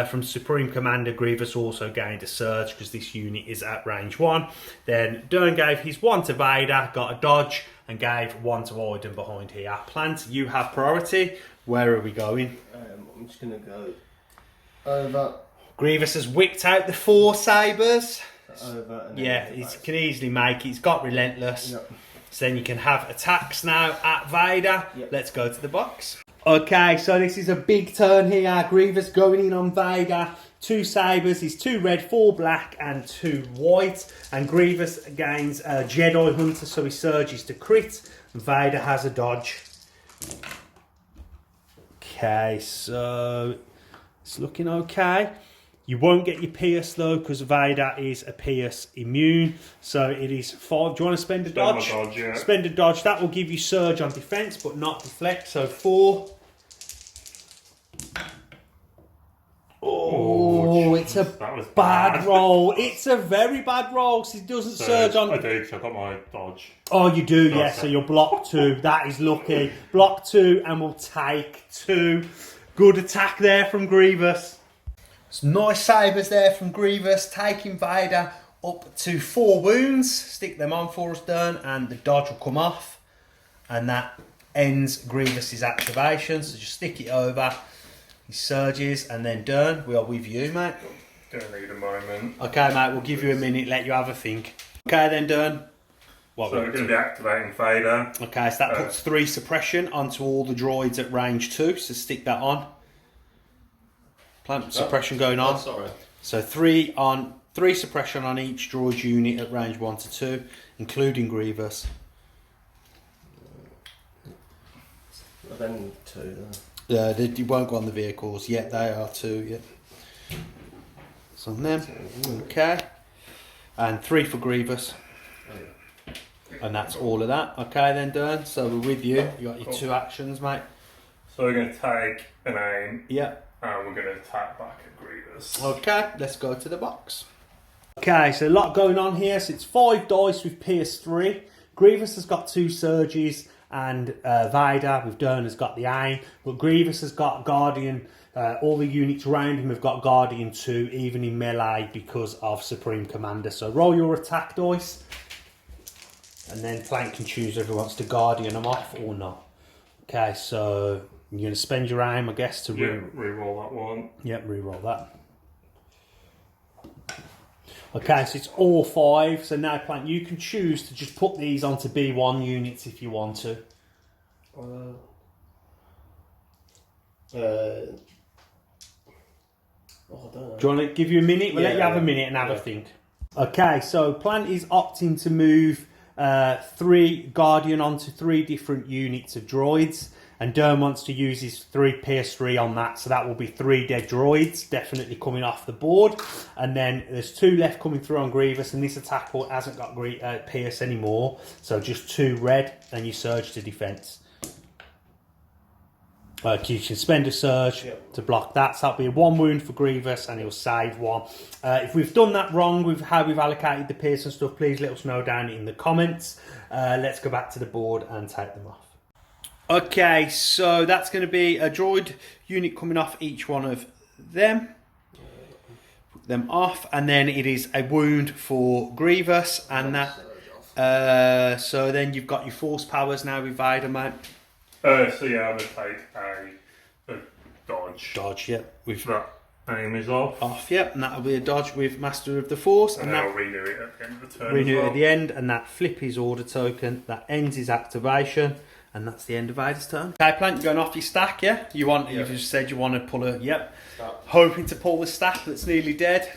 from Supreme Commander, Grievous also gained a surge because this unit is at range 1. Then Durn gave his 1 to Vader, got a dodge, and gave 1 to Iden behind here. Plant, you have priority. Where are we going? I'm just going to go over. Grievous has whipped out the 4 sabres. Over and Yeah, he can easily make it. He's got Relentless. Yep. So then you can have attacks now at Vader. Yep. Let's go to the box. Okay, so this is a big turn here. Grievous going in on Vader. 2 sabres, he's 2 red, 4 black, and 2 white. And Grievous gains a Jedi Hunter, so he surges to crit. And Vader has a dodge. Okay, so it's looking okay. You won't get your Pierce though, because Vader is a Pierce immune. So it is 5. Do you want to spend a dodge? Spend my dodge, yeah. Spend a dodge. That will give you surge on defense, but not deflect. So 4. Oh, it's a That was bad roll. It's a very bad roll. So it doesn't surge on. I do, because I got my dodge. Oh, you do, Okay. yes. So you'll block 2. That is lucky. Block 2 and we'll take 2. Good attack there from Grievous. Some nice sabres there from Grievous, taking Vader up to 4 wounds. Stick them on for us, Durn, and the dodge will come off. And that ends Grievous's activation. So just stick it over. He surges, and then Durn, we are with you, mate. Gonna need a moment. Okay, mate, we'll give you a minute, let you have a think. Okay, then, Durn. What So we're going to be activating Vader. Okay, so that puts 3 suppression onto all the droids at range 2, so stick that on. Plant suppression going on. Sorry. So 3 suppression on each droid unit at range 1 to 2, including Grievous. Then 2. They won't go on the vehicles yet, they are 2 yet. So on them. Okay. And 3 for Grievous. And that's all of that. Okay then, Durn. So we're with you. You got your 2 actions, mate. So we're going to take an aim, Yep. and we're going to attack back at Grievous. Okay, let's go to the box. Okay, so a lot going on here. So it's 5 dice with Pierce 3. Grievous has got 2 surges, and Vader with Durn has got the aim. But Grievous has got Guardian. All the units around him have got Guardian 2, even in melee, because of Supreme Commander. So roll your attack dice. And then Plank can choose if he wants to Guardian them off or not. Okay, so you're going to spend your aim, I guess, to re-roll that one. Yep, re-roll that. Okay, so it's all 5. So now, Plank, you can choose to just put these onto B1 units if you want to. I don't know. Do you want to give you a minute? We'll let you have a minute and have a think. Okay, so Plant is opting to move 3 Guardian onto 3 different units of droids, and Durn wants to use his 3 PS3 on that, so that will be 3 dead droids definitely coming off the board. And then there's 2 left coming through on Grievous, and this attack port hasn't got PS anymore, so just 2 red, and you surge to defense. You can spend a surge to block that, so that'll be a 1 wound for Grievous, and he'll save 1. If we've done that wrong with how we've allocated the Pierce and stuff, please let us know down in the comments. Let's go back to the board and take them off. Okay, so that's going to be a droid unit coming off each one of them. them off, and then it is a wound for Grievous, and that. So then you've got your force powers now with Vader, mate. So yeah, I'm gonna take a dodge. Dodge, yeah. With That aim is off. off, yep, and that'll be a dodge with Master of the Force, And and then that I'll renew it at the end of the turn. renew as it well. at the end, and that flip his order token. That ends his activation, and that's the end of Vader's turn. Okay, Plant, you're going off your stack, yeah? You've just said you want to pull a, yep. Stap. Hoping to pull the stack that's nearly dead.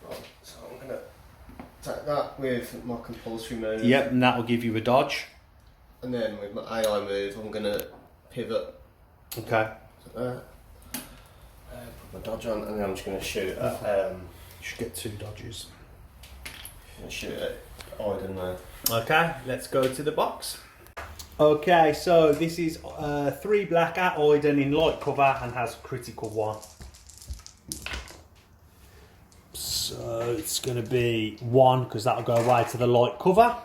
Right, so I'm going to take that with my compulsory move. Yep, and that'll give you a dodge. And then with my AI move, I'm going to pivot. Okay. Put my dodge on, and then I'm just going to shoot at. You should get 2 dodges. Shoot at Iden there. Okay, let's go to the box. Okay, so this is 3 black at Iden in light cover and has critical 1. So it's going to be 1 because that'll go away to the light cover.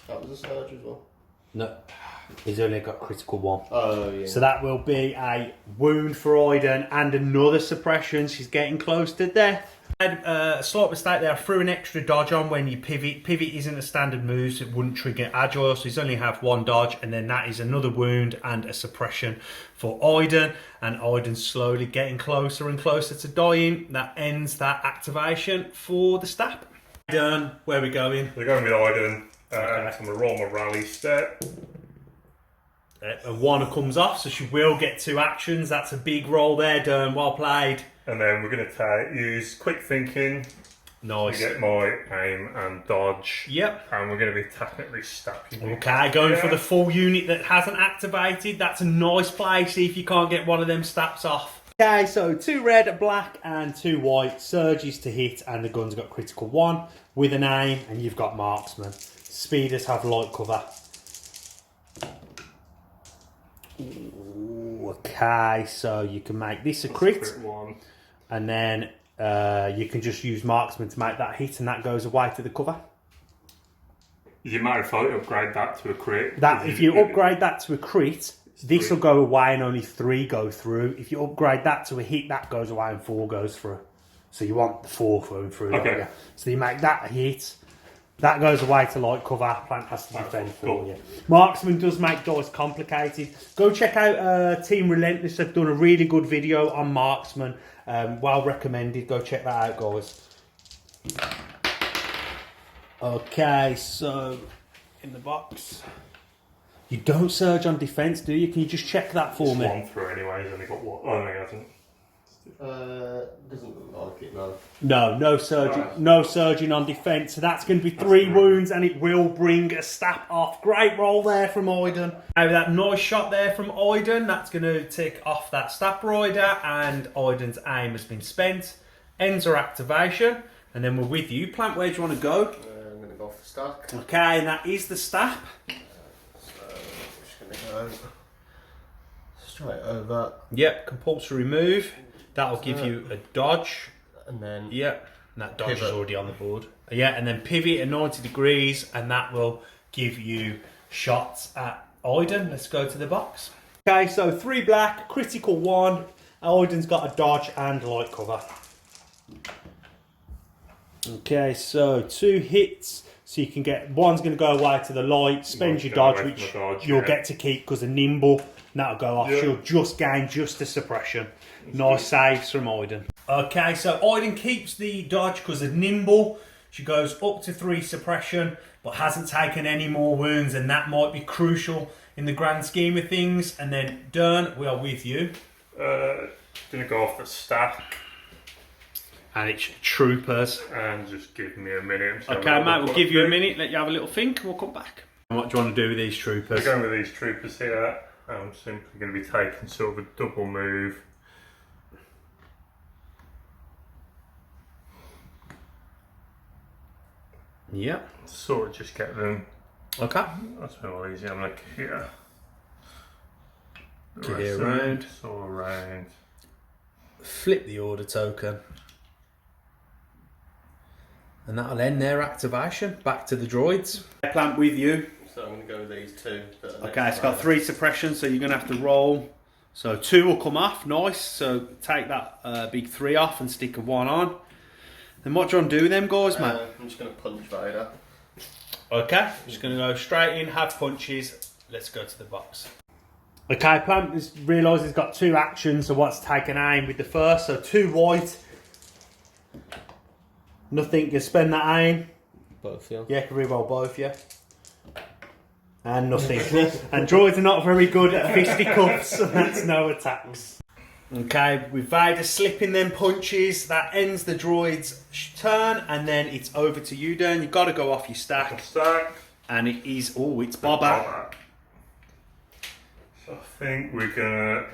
That was a surge as well. No, he's only got critical 1. Oh, yeah. So that will be a wound for Iden and another suppression. She's getting close to death. I had a slight mistake there. I threw an extra dodge on when you pivot. Pivot isn't a standard move, so it wouldn't trigger agile, so he's only have 1 dodge, and then that is another wound and a suppression for Iden, and Iden's slowly getting closer and closer to dying. That ends that activation for the Stap. Done. Where are we going? We're going with Iden. Okay. I'm going to roll my rally step. And 1 comes off, so she will get 2 actions. That's a big roll there, Durn. Well played. And then we're going to use quick thinking Nice. to get my aim and dodge. Yep. And we're going to be technically stapping. Okay, going for the full unit that hasn't activated. That's a nice play. See if you can't get one of them Staps off. Okay, so 2 red, black, and 2 white. Surges to hit, and the gun's got critical 1 with an aim, and you've got marksman. Speeders have light cover. Ooh, okay, so you can make this a crit, One. and then you can just use marksman to make that hit, and that goes away to the cover. You might have thought upgrade that to a crit. That if you upgrade that to a crit, this will go away and only 3 go through. If you upgrade that to a hit, that goes away and 4 goes through. So you want the 4 going through. Okay. Don't you? So you make that a hit. That goes away to light cover. Plant has to defend cool. for you. Marksman does make dice complicated. Go check out Team Relentless. They've done a really good video on Marksman. Well recommended. Go check that out, guys. Okay, so in the box. You don't surge on defence, do you? Can you just check that for It's me? 1 through anyway. He's only got one. Oh, no, he hasn't. Doesn't look like it, no. No surging, no surging on defence. So that's going to be 3 wounds, and it will bring a Stap off. Great roll there from Iden. Now that nice shot there from Iden, that's going to tick off that Stap Rider, and Iden's aim has been spent. Ends her activation, and then we're with you. Plant, where do you want to go? I'm going to go for stack. Okay, and that is the Stap. So I'm just going to go straight over, Yep, compulsory move. That'll give you a dodge. and then Yep, and that dodge is Pivot. already on the board. Yeah, and then pivot at 90 degrees, and that will give you shots at Iden. Let's go to the box. Okay, so 3 black, critical 1. Iden's got a dodge and light cover. Okay, so 2 hits. So you can get, one's going to go away to the light, spend One's your going dodge, away from which the dodge, you'll yeah. get to keep because of nimble. And that'll go off. Yeah. She'll just gain just a suppression. Nice saves from Iden. Okay, so Iden keeps the dodge because of nimble. She goes up to 3 suppression, but hasn't taken any more wounds, and that might be crucial in the grand scheme of things. And then Durn, we are with you. Gonna go off the stack And it's troopers. and just give me a minute. So Okay, mate, we'll give you a minute, let you have a little think, and we'll come back. And what do you want to do with these troopers? We're going with these troopers here. I'm simply going to be taking sort of a double move. Yep. Sort of just get them. Okay. That's all easy. I'm like here. The Get rest it of them, around. So around. Flip the order token. And that'll end their activation. Back to the droids. Plant with you. so I'm going to go with these 2. That are Okay, next it's got round. 3 suppressions, so you're going to have to roll So 2 will come off, nice. So take that big 3 off and stick a 1 on. Then what do you want to do with them guys, mate? I'm just going to punch Vader. Okay, just going to go straight in, have punches. Let's go to the box. Okay, Plant has realised he's got 2 actions, so what's taking aim with the first. So 2 white. Nothing, you spend that aim. Both, yeah. Yeah, can reroll both, yeah. And nothing. And droids are not very good at fisticuffs, so that's no attacks. Okay, with Vader slipping them punches, that ends the droid's turn, and then it's over to you, Durn. You've got to go off your stack. And it is, oh, it's Boba. So I think we're gonna,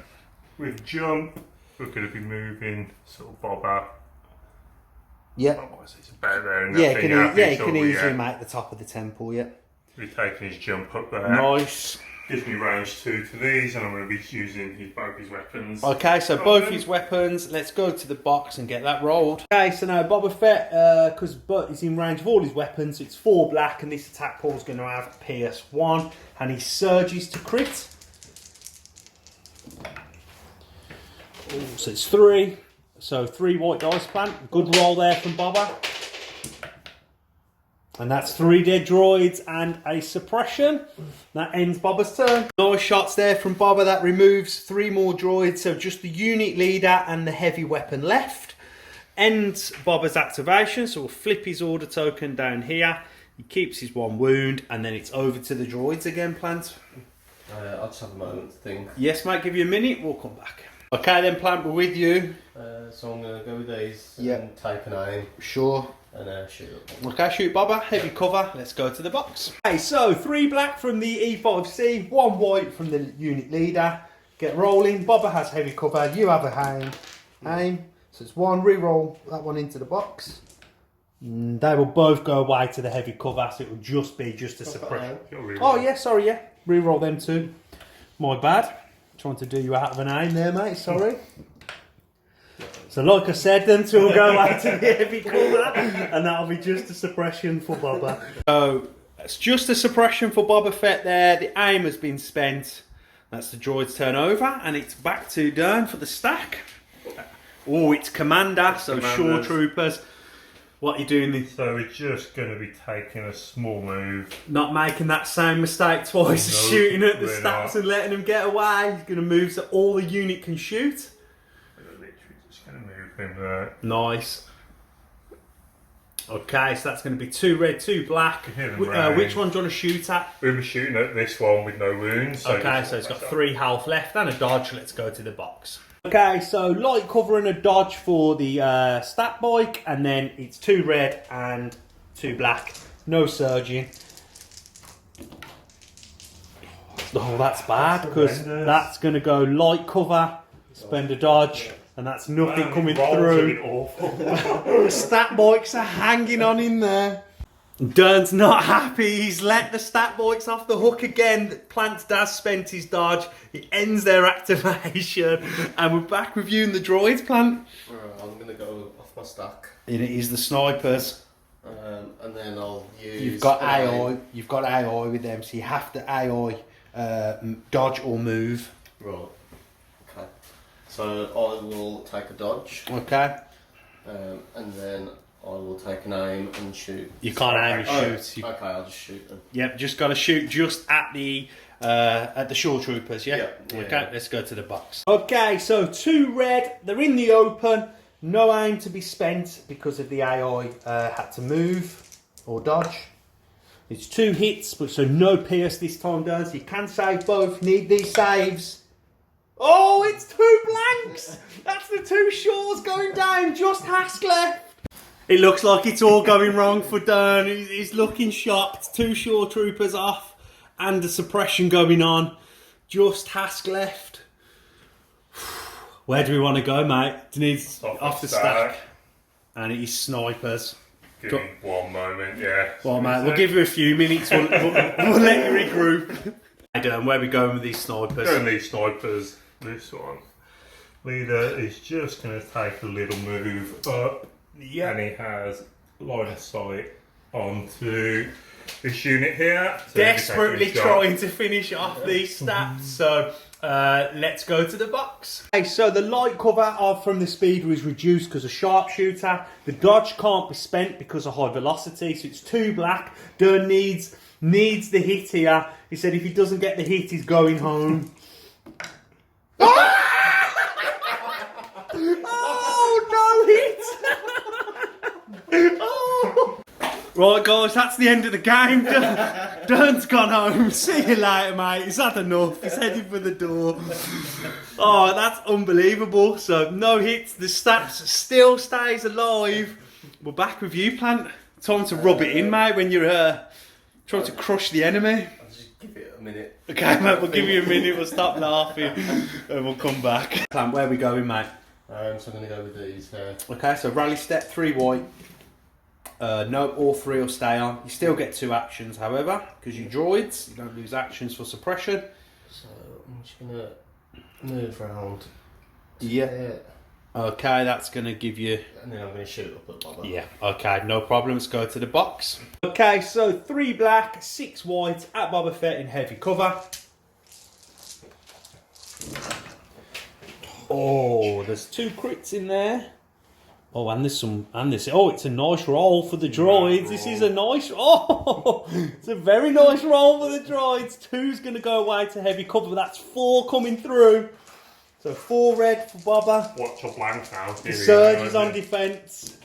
with jump, we're gonna be moving sort of Boba. Yeah. Otherwise it's about there. Yeah, you can easily make the top of the temple, yeah. We're taking his jump up there. Nice. Gives me range 2 to these, and I'm going to be using both his weapons. Okay, so both his weapons. Let's go to the box and get that rolled. Okay, so now Boba Fett, because he's in range of all his weapons, it's 4 black, and this attack pool is going to have Pierce 1, and he surges to crit. Ooh, so it's 3. So 3 white dice, Plant. Good roll there from Boba. And that's 3 dead droids and a suppression. That ends Boba's turn. Nice shots there from Boba. That removes 3 more droids. So just the unit leader and the heavy weapon left. Ends Boba's activation. So we'll flip his order token down here. He keeps his 1 wound. And then it's over to the droids again, Plant. I'll just have a moment to think. Yes, mate. Give you a minute. We'll come back. Okay then, Plant. We're with you. So I'm going to go with these Yep. and take an aim. Sure. And shoot. Okay, shoot Boba, heavy cover, let's go to the box. Okay, so 3 black from the E5C, 1 white from the unit leader. Get rolling, Boba has heavy cover, you have a aim. So it's 1, re-roll that one into the box. They will both go away to the heavy cover, so it will just be a suppression. Oh yeah, sorry, yeah. Re-roll them too. My bad. Trying to do you out of an aim there, mate, sorry. So like I said, them 2 will go out to the heavy cover, and that'll be just a suppression for Boba. So it's just a suppression for Boba Fett there. The aim has been spent. That's the droid's turn over, and it's back to Durn for the stack. Oh, it's Commander, so Shore Troopers. What are you doing this? So we're just going to be taking a small move. Not making that same mistake twice, No, shooting at the we're Staps not. and letting them get away. He's going to move so all the unit can shoot. Nice. Okay, so that's going to be 2 red, 2 black. Which one do you want to shoot at? We'll be shooting at this one with no wounds. So Okay, so it's got 3 health left and a dodge. Let's go to the box. Okay, so light cover and a dodge for the stat bike, and then it's 2 red and 2 black. No surging. Oh, that's bad, because that's going to go light cover, spend a dodge. And that's nothing coming through. The stat bikes are hanging on in there. Durn's not happy. He's let the stat bikes off the hook again. Plant does spent his dodge. It ends their activation. And we're back reviewing the droids, Plant. I'm going to go off my stack. It is the snipers. And then I'll use... You've got AI. You've got AI with them, so you have to AI dodge or move. Right. Okay. So I will take a dodge. Okay. And then I will take an aim and shoot. You can't aim and shoot. Okay, I'll just shoot them. Yep, just got to shoot just at the Shore Troopers, yeah? Okay, let's go to the box. Okay, so 2 red, they're in the open, no aim to be spent because of the AI had to move or dodge. It's 2 hits, but so no pierce this time, Durns. So you can save both, need these saves. Oh, it's 2 blanks! That's the 2 shores going down, just Hask left. It looks like it's all going wrong for Durn. He's looking shocked. 2 Shore Troopers off and the suppression going on. Just Hask left. Where do we want to go, mate? Denise off the stack. And it is snipers. Give me 1 moment, yeah. Well, mate, we'll give you a few minutes. We'll let you regroup. Hey, Durn, where are we going with these snipers? Going these snipers. This one. Leader is just going to take a little move up. Yeah. And he has line of sight onto this unit here. So Desperately trying to finish off these stats. So Let's go to the box. Okay, so the light cover from the speeder is reduced because of sharpshooter. The dodge can't be spent because of high velocity, so it's 2 black. Durn needs the hit here. He said if he doesn't get the hit, he's going home. Oh, right guys, that's the end of the game. Durn's gone home. See you later, mate. He's had enough. He's heading for the door. Oh, that's unbelievable. So no hits. The Staps still stays alive. We're back with you, Plant. Time to rub it in, mate, when you're trying to crush the enemy. I'll just give it a minute. Okay, mate, we'll give you a minute. We'll stop laughing and we'll come back. Plant, where are we going, mate? So I'm going to go with these here. Okay, so rally step 3 white. No, all 3 will stay on. You still get 2 actions, however, because you droids. You don't lose actions for suppression. So I'm just going to move around. Yeah. Okay, that's going to give you... And then I'm going to shoot up at Boba. Yeah, okay, no problem. Let's go to the box. Okay, so 3 black, 6 white at Boba Fett in heavy cover. Oh, there's 2 crits in there. Oh, and there's some, oh, it's a nice roll for the droids. This is a nice, it's a very nice roll for the droids. 2's going to go away to heavy cover. That's 4 coming through. So 4 red for Boba. Watch your blank now. The surge is on defence.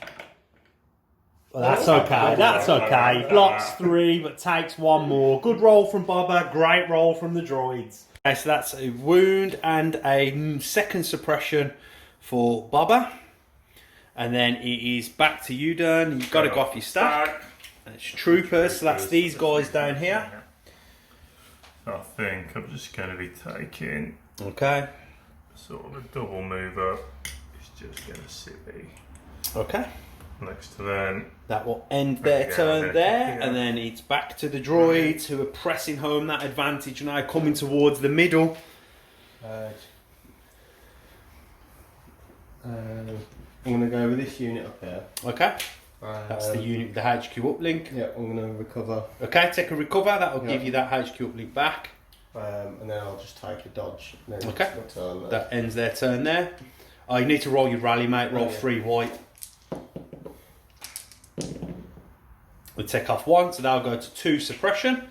Well, that's okay. That's okay. He blocks 3, but takes 1 more. Good roll from Boba. Great roll from the droids. Okay, so that's a wound and a second suppression for Boba. And then it is back to you, Durn. You've got to go off your stack. And it's troopers, so that's these guys down here. I think I'm just going to be taking Okay. sort of a double move up. It's just going to sit Okay. next to them. That will end their turn there. And then it's back to the droids who are pressing home that advantage now, coming towards the middle. I'm going to go with this unit up here. Okay. That's the unit with the HQ uplink. Yeah, I'm going to recover. Okay, take a recover. That will give you that HQ uplink back. And then I'll just take a dodge. Then Okay. it's my turn there. That ends their turn there. Oh, you need to roll your rally, mate. Roll 3 white. We'll take off 1, so that'll go to 2 suppression.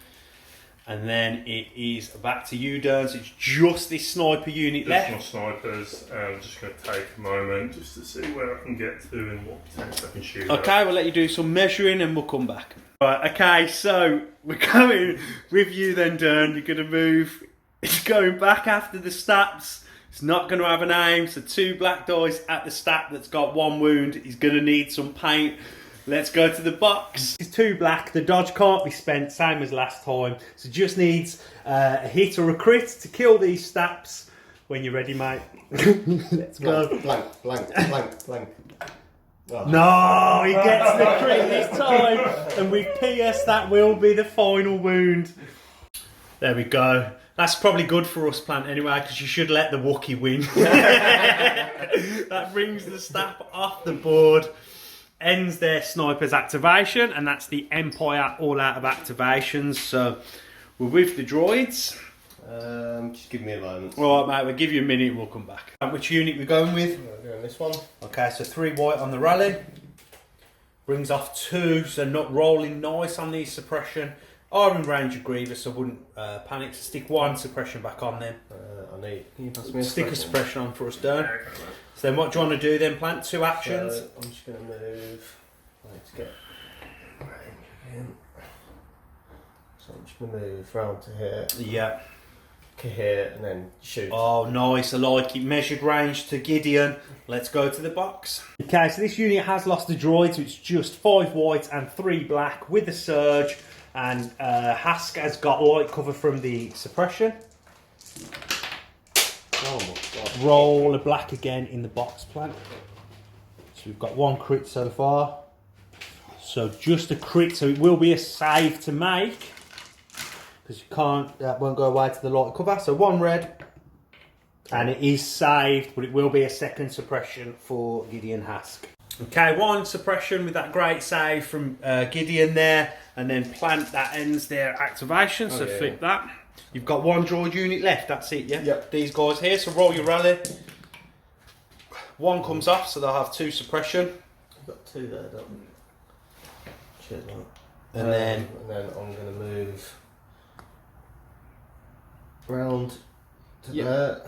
And then it is back to you, Durns. It's just this sniper unit left. My snipers. I'm just going to take a moment just to see where I can get to and what tanks I can shoot. Okay, we'll let you do some measuring and we'll come back. Right, okay, so we're going with you then, Durn. You're going to move. It's going back after the Staps. It's not going to have an aim, so 2 black dice at the Stap that's got 1 wound. He's going to need some paint. Let's go to the box. It's 2 black. The dodge can't be spent, same as last time. So just needs a hit or a crit to kill these Staps. When you're ready, mate. Let's go. Blank. Oh. No, he gets the crit this time. And with PS, that will be the final wound. There we go. That's probably good for us, Plant, anyway, because you should let the Wookiee win. That brings the Stap off the board. Ends their sniper's activation, and that's the Empire all out of activations. So we're with the droids. Just give me a moment. All right, mate, we'll give you a minute and we'll come back. Which unit we're going with? We're doing this one. Okay, so 3 white on the rally. Brings off 2, so not rolling nice on these suppression. I'm in range of Grievous, so I wouldn't panic. So stick 1 suppression back on them. Can you pass me a Stick a suppression on for us, Durn. Yeah, okay, So then what do you want to do then, Plant? 2 actions. So I'm just going to move. Let's get range in. So I'm just going to move round to here, Yeah. to here, and then shoot. Oh, nice. I like it. Measured range to Gideon. Let's go to the box. Okay, so this unit has lost the droid, so it's just 5 white and 3 black with the surge. And Hask has got light cover from the suppression. Oh my god. Roll a black again in the box, Plant. So we've got 1 crit so far. So just a crit, so it will be a save to make. Because you can't, that won't go away to the light cover. So 1 red. And it is saved, but it will be a second suppression for Gideon Hask. Okay, 1 suppression with that great save from Gideon there. And then Plant, that ends their activation, so flip that. You've got one droid unit left, that's it, yeah? Yep. These guys here, so roll your rally. One comes off, so they'll have 2 suppression. We've got 2 there, don't we? Cheers, man. And then I'm going to move round to there.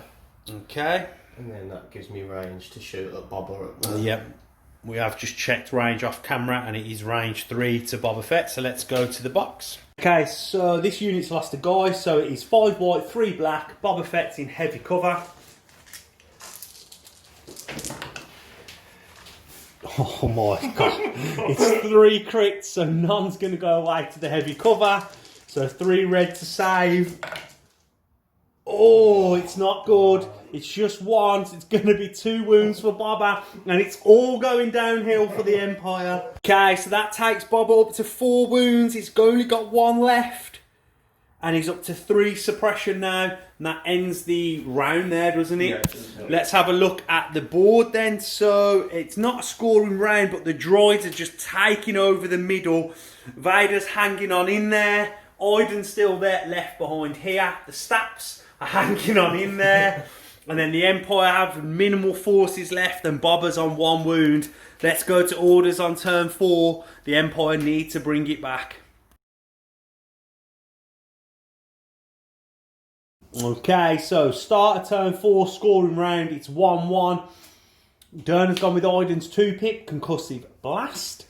Okay. And then that gives me range to shoot at Boba at there. Yep. We have just checked range off camera and it is range 3 to Boba Fett, so let's go to the box. Okay, so this unit's lost a guy, so it is 5 white, 3 black. Boba Fett's in heavy cover. Oh my god. It's 3 crits, so none's going to go away to the heavy cover. So 3 red to save. Oh, it's not good. It's just 1. So it's going to be 2 wounds for Boba. And it's all going downhill for the Empire. Okay, so that takes Boba up to 4 wounds. He's only got 1 left. And he's up to 3 suppression now. And that ends the round there, doesn't it? Yeah. Let's have a look at the board then. So it's not a scoring round, but the droids are just taking over the middle. Vader's hanging on in there. Iden's still there, left behind here. The Staps are hanging on in there. And then the Empire have minimal forces left and Boba's on 1 wound. Let's go to orders on turn 4. The Empire need to bring it back. Okay, so start of turn 4, scoring round, it's 1-1. Durns has gone with Iden's 2-pick, concussive blast.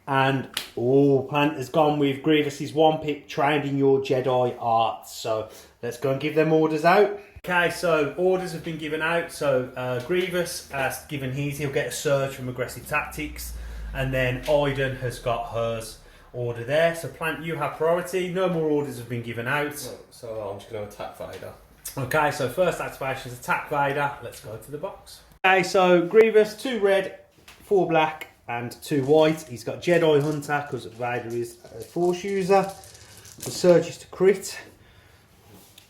And, Plant has gone with Grievous's 1-pick, trained in your Jedi art. So, let's go and give them orders out. Okay, so orders have been given out. So, Grievous has given his, he'll get a surge from aggressive tactics. And then Iden has got hers order there. So, Plant, you have priority. No more orders have been given out. So I'm just going to attack Vader. Okay, so first activation is attack Vader. Let's go to the box. Okay, so Grievous, 2 red, 4 black, and 2 white. He's got Jedi Hunter because Vader is a Force user. The surge is to crit.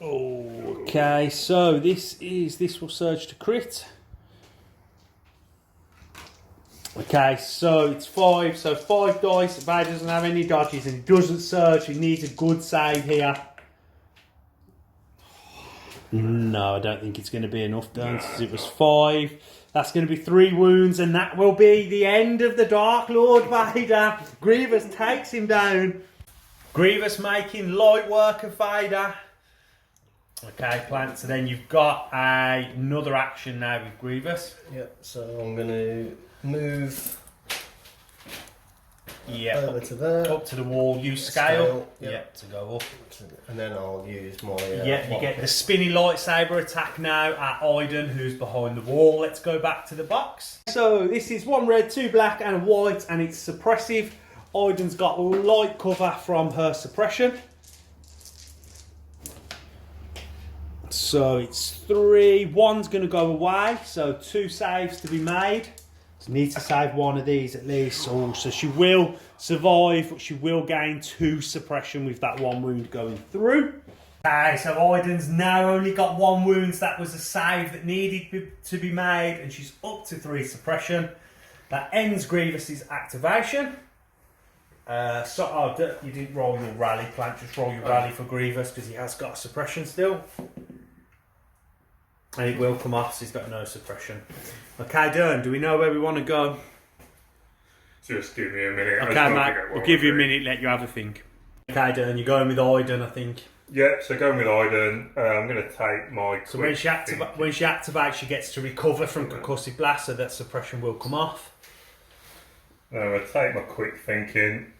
Okay, so this will surge to crit. Okay, so it's 5. So 5 dice. Vader doesn't have any dodges and he doesn't surge. He needs a good save here. No, I don't think it's going to be enough, Durns. It was 5. That's going to be 3 wounds, and that will be the end of the Dark Lord Vader. Grievous takes him down. Grievous making light work of Vader. Okay, Plant. So then you've got another action now with Grievous. Yep, so I'm going to move over to there. Up to the wall. Use scale. Yep, to go up. And then I'll use my... you get the spinny lightsaber attack now at Iden, who's behind the wall. Let's go back to the box. So this is 1 red, 2 black and a white, and it's suppressive. Iden's got light cover from her suppression. So it's 3. 1's going to go away, so 2 saves to be made. So need to save 1 of these at least. So she will survive, but she will gain 2 suppression with that 1 wound going through. Okay, so Iden's now only got 1 wound. That was a save that needed to be made, and she's up to 3 suppression. That ends Grievous's activation. You didn't roll your rally, Plant. Just roll your rally for Grievous because he has got a suppression still. And it will come off, so he's got no suppression. Okay, Durn, do we know where we want to go? Just give me a minute. Okay, mate, we'll give you a minute, let you have a think. Okay, Durn, you're going with Iden, I think. Yep, so going with Iden, I'm going to take my... So when she activates, she gets to recover from concussive blast, so that suppression will come off. I'm going to take my quick thinking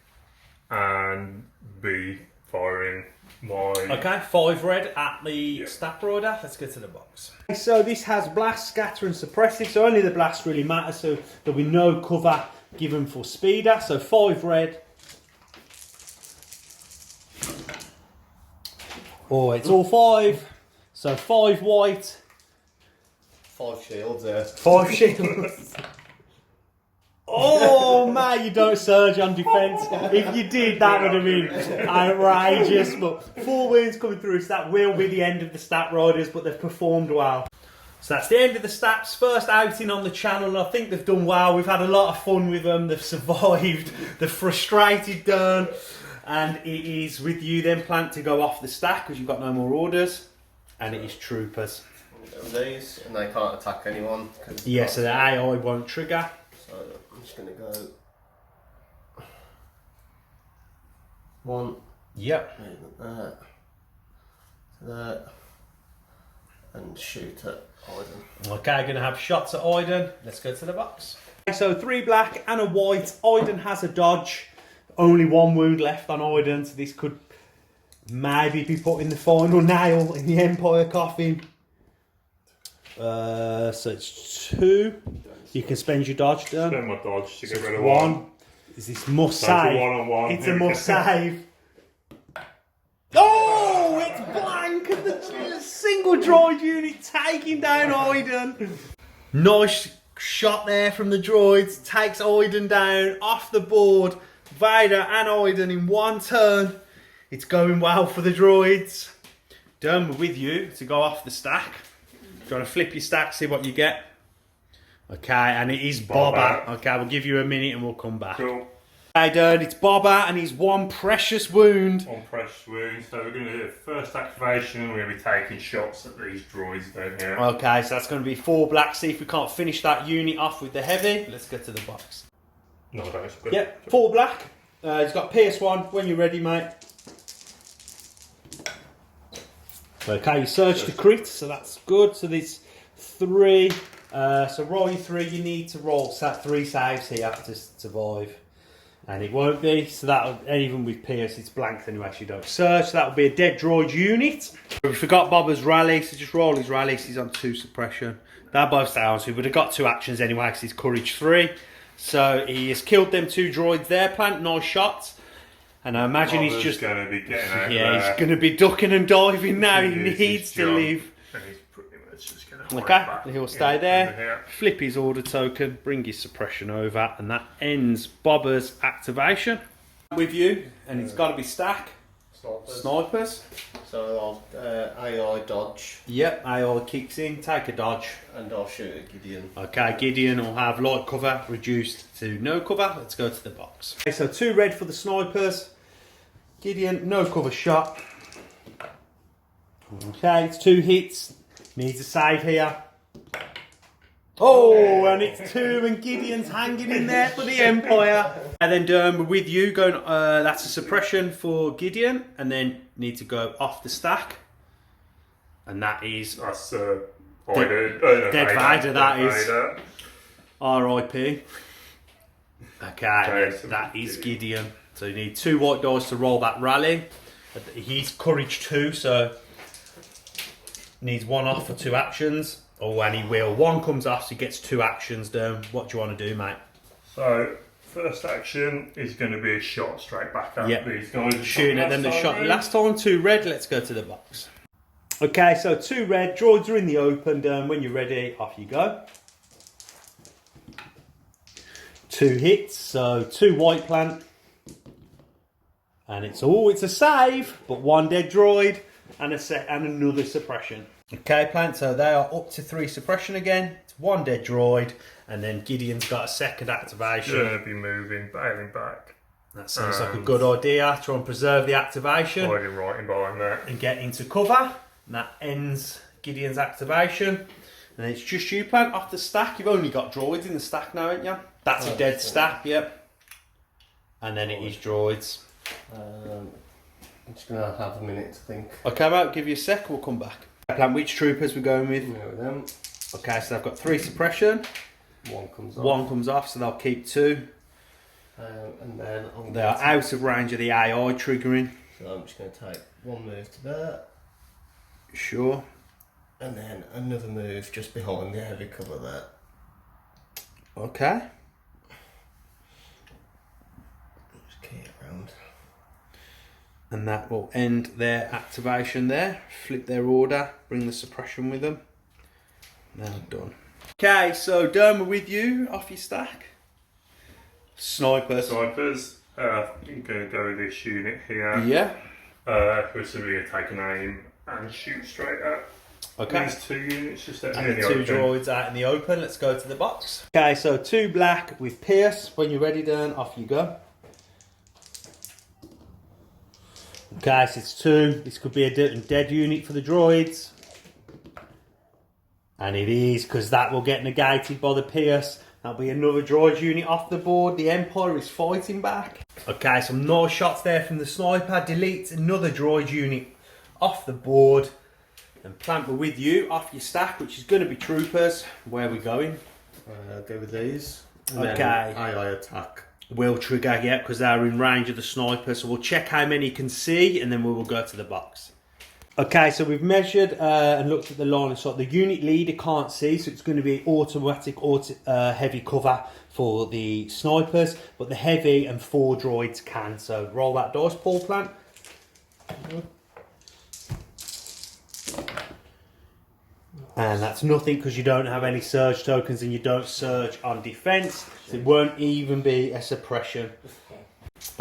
and be firing my... Okay, 5 red at the Stap Rider. Let's get to the box. So this has blast, scatter and suppressive, so only the blast really matters, so there'll be no cover given for speeder. So 5 red. Oh, it's all 5. So 5 white. 5 shields there. 5 shields. Oh man, you don't surge on defence. If you did, that would have been outrageous. But 4 wounds coming through, so that will be the end of the Stat Riders, but they've performed well. So that's the end of the Staps' first outing on the channel, and I think they've done well. We've had a lot of fun with them. They've survived. They've frustrated Durn. And it is with you then, Plant, to go off the stack because you've got no more orders. And it is troopers. These, and they can't attack anyone. Yeah, so the AI won't trigger. So I'm just going to go 1. Yep. That. That. And shoot at Iden. Okay, going to have shots at Iden. Let's go to the box. Okay, so 3 black and a white. Iden has a dodge. Only 1 wound left on Iden, so this could maybe be putting the final nail in the Empire coffin. So it's 2. You can spend your dodge down. Spend my dodge to get rid of 1. Is this must save? One-on-one. It's a must save. Oh, it's blank and the single droid unit taking down Iden. Nice shot there from the droids. Takes Iden down off the board. Vader and Iden in 1 turn. It's going well for the droids. Done, we're with you to go off the stack. Do you want to flip your stack, see what you get? Okay, and it is Boba. Okay, we'll give you a minute and we'll come back. Cool. Okay, Durn, it's Boba and he's 1 precious wound. 1 precious wound. So we're going to do the first activation. We're going to be taking shots at these droids down here. Okay, so that's going to be 4 black. See if we can't finish that unit off with the heavy. Let's get to the box. No, that's good. Yep, 4 black. He's got Pierce 1 when you're ready, mate. Okay, you search the crit, so that's good. So there's 3. So roll your 3. You need to roll 3 saves here to survive. And it won't be. So that'll, even with Pierce, it's blanked anyway, so you don't search. So that'll be a dead droid unit. We forgot Boba's rally, so just roll his rally. So he's on 2 suppression. They're both down, so he would have got 2 actions anyway because he's courage 3. So he has killed them 2 droids there, Plant. Nice shots. And I imagine he's just going to be getting out he's going to be ducking and diving now. He needs to leave. And he's pretty much just going to Okay, he'll stay there. Flip his order token, bring his suppression over, and that ends Boba's activation. With you, and it's got to be stack. Snipers. So I'll AI dodge. Yep, AI kicks in, take a dodge. And I'll shoot at Gideon. Okay, Gideon will have light cover reduced to no cover. Let's go to the box. Okay, so 2 red for the snipers. Gideon, no cover shot. Okay, it's 2 hits. Needs a save here. Oh, and it's 2 and Gideon's hanging in there for the Empire. And then Durn, we're with you. Going. That's a suppression for Gideon. And then need to go off the stack. And that is... That's Dead Vader, that is. R.I.P. Okay, that is Gideon. So you need 2 white dice to roll that rally. He's courage 2, so needs 1 off for 2 actions. Oh, and he will. 1 comes off, so he gets 2 actions down. What do you want to do, mate? So, first action is going to be a shot straight back at these guys. Shooting at them, the shot you last time. 2 red, let's go to the box. Okay, so 2 red, droids are in the open, down. When you're ready, off you go. 2 hits, so 2 white Plant. And it's a save, but 1 dead droid and another suppression. Okay, Plant, so they are up to 3 suppression again. It's 1 dead droid, and then Gideon's got a second activation. Going to be moving, bailing back. That sounds like a good idea. Try and preserve the activation. Hiding right in behind there. And get into cover. And that ends Gideon's activation. And it's just you, Plant, off the stack. You've only got droids in the stack now, haven't you? That's a dead stack, yep. And then it is droids. I'm just going to have a minute to think. Okay, mate, give you a sec, we'll come back. Plan which troopers we're going with. With them. Okay, so I've got 3 suppression. 1 comes off. 1 comes off, so they'll keep 2. And then they are out of range of the AI triggering. So I'm just going to take 1 move to there. Sure. And then another move just behind the heavy cover there. Okay. Just key it around. And that will end their activation there. Flip their order, bring the suppression with them. Now done. Okay, so Durn, we're with you, off your stack. Snipers. I'm going to go with this unit here. Yeah. Who's simply going to take an aim and shoot straight at these 2 units just out in the 2 open. droids out in the open. Let's go to the box. Okay, so 2 black with Pierce. When you're ready, Durn, off you go. Okay, so it's 2. This could be a dead unit for the droids. And it is, because that will get negated by the Pierce. That'll be another droid unit off the board. The Empire is fighting back. Okay, some nice shots there from the sniper. Deletes another droid unit off the board. And Plant, we're with you off your stack, which is going to be troopers. Where are we going? Go with these. And Okay. then AI attack. Will trigger, yeah, because they're in range of the sniper. So we'll check how many you can see, and then we will go to the box. Okay, so we've measured and looked at the line of sight. The unit leader can't see, so it's going to be automatic heavy cover for the snipers, but the heavy and 4 droids can. So roll that dice, Paul Plant. And that's nothing because you don't have any surge tokens and you don't surge on defense. So it won't even be a suppression.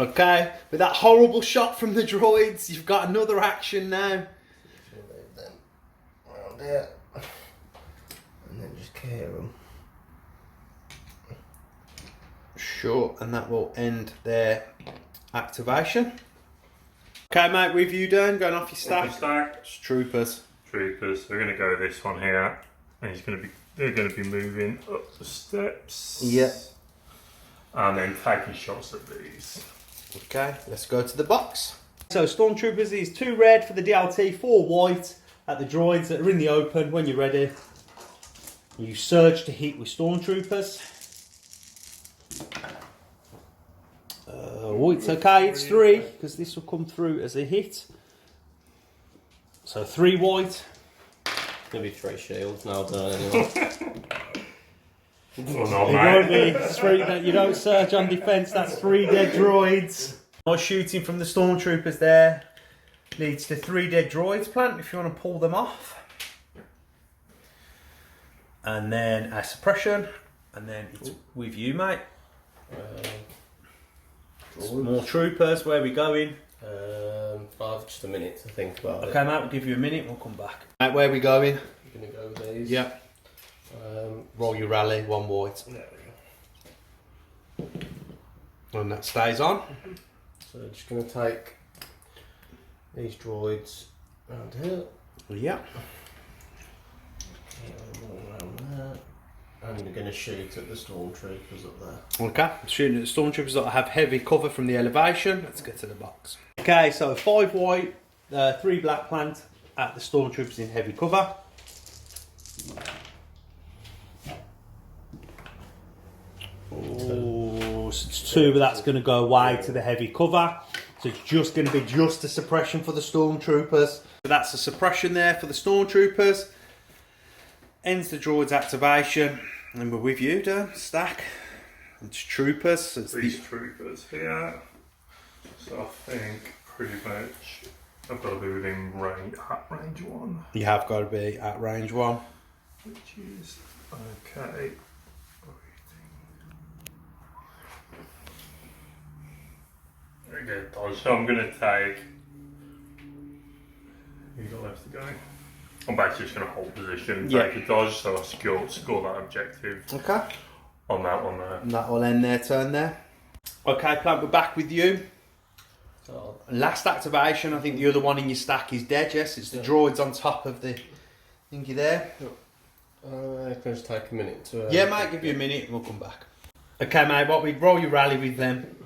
Okay, with that horrible shot from the droids, you've got another action now. Around there. And then just clear them. Sure, and that will end their activation. Okay, mate, with you done, going off your stack. It's troopers. Troopers. We're going to go this one here, and they're going to be moving up the steps. Yeah. And then taking shots at these. Okay, let's go to the box. So Stormtroopers is 2 red for the DLT, 4 white at the droids that are in the open. When you're ready, you surge to hit with Stormtroopers. Oh, it's okay, it's 3, because this will come through as a hit. So 3 white. Gonna be 3 shields now, done anyway. Well, not, It won't be. It's 3 that you don't search on defence. That's 3 dead droids. Nice shooting from the Stormtroopers there. Leads to 3 dead droids. Plant if you want to pull them off. And then a suppression. And then it's with you, mate. More troopers. Where are we going? I'll have just a minute to think about it. Okay, mate. We'll give you a minute. We'll come back. Mate, where are we going? I'm gonna go with these. Yeah. Roll your rally. 1 white. There we go. And that stays on. So just gonna take these droids around here. Yeah. Around there. And we're going to shoot at the stormtroopers up there. Okay, shooting at the stormtroopers that have heavy cover from the elevation. Let's get to the box. Okay, so 5 white, 3 black Plant at the stormtroopers in heavy cover. Oh, so it's 2, but that's going to go away to the heavy cover. So it's just going to be just a suppression for the stormtroopers. So that's a suppression there for the stormtroopers. Ends the droid's activation. And we're with you, Durns. Stack. It's troopers. So it's These troopers here. So I think pretty much I've got to be within range 1. You have got to be at range 1. Which is okay. Very good. So I'm going to take. You got left to go. I'm basically just going to hold position and take a dodge, so I score that objective Okay. on that one there. And that will end their turn there. Okay, Plant, we're back with you. So Last activation, I think the other one in your stack is dead, yes? It's the droids on top of the thingy there. I can just take a minute to... Yeah, mate, give you a minute and we'll come back. Okay, mate, what we roll your rally with them.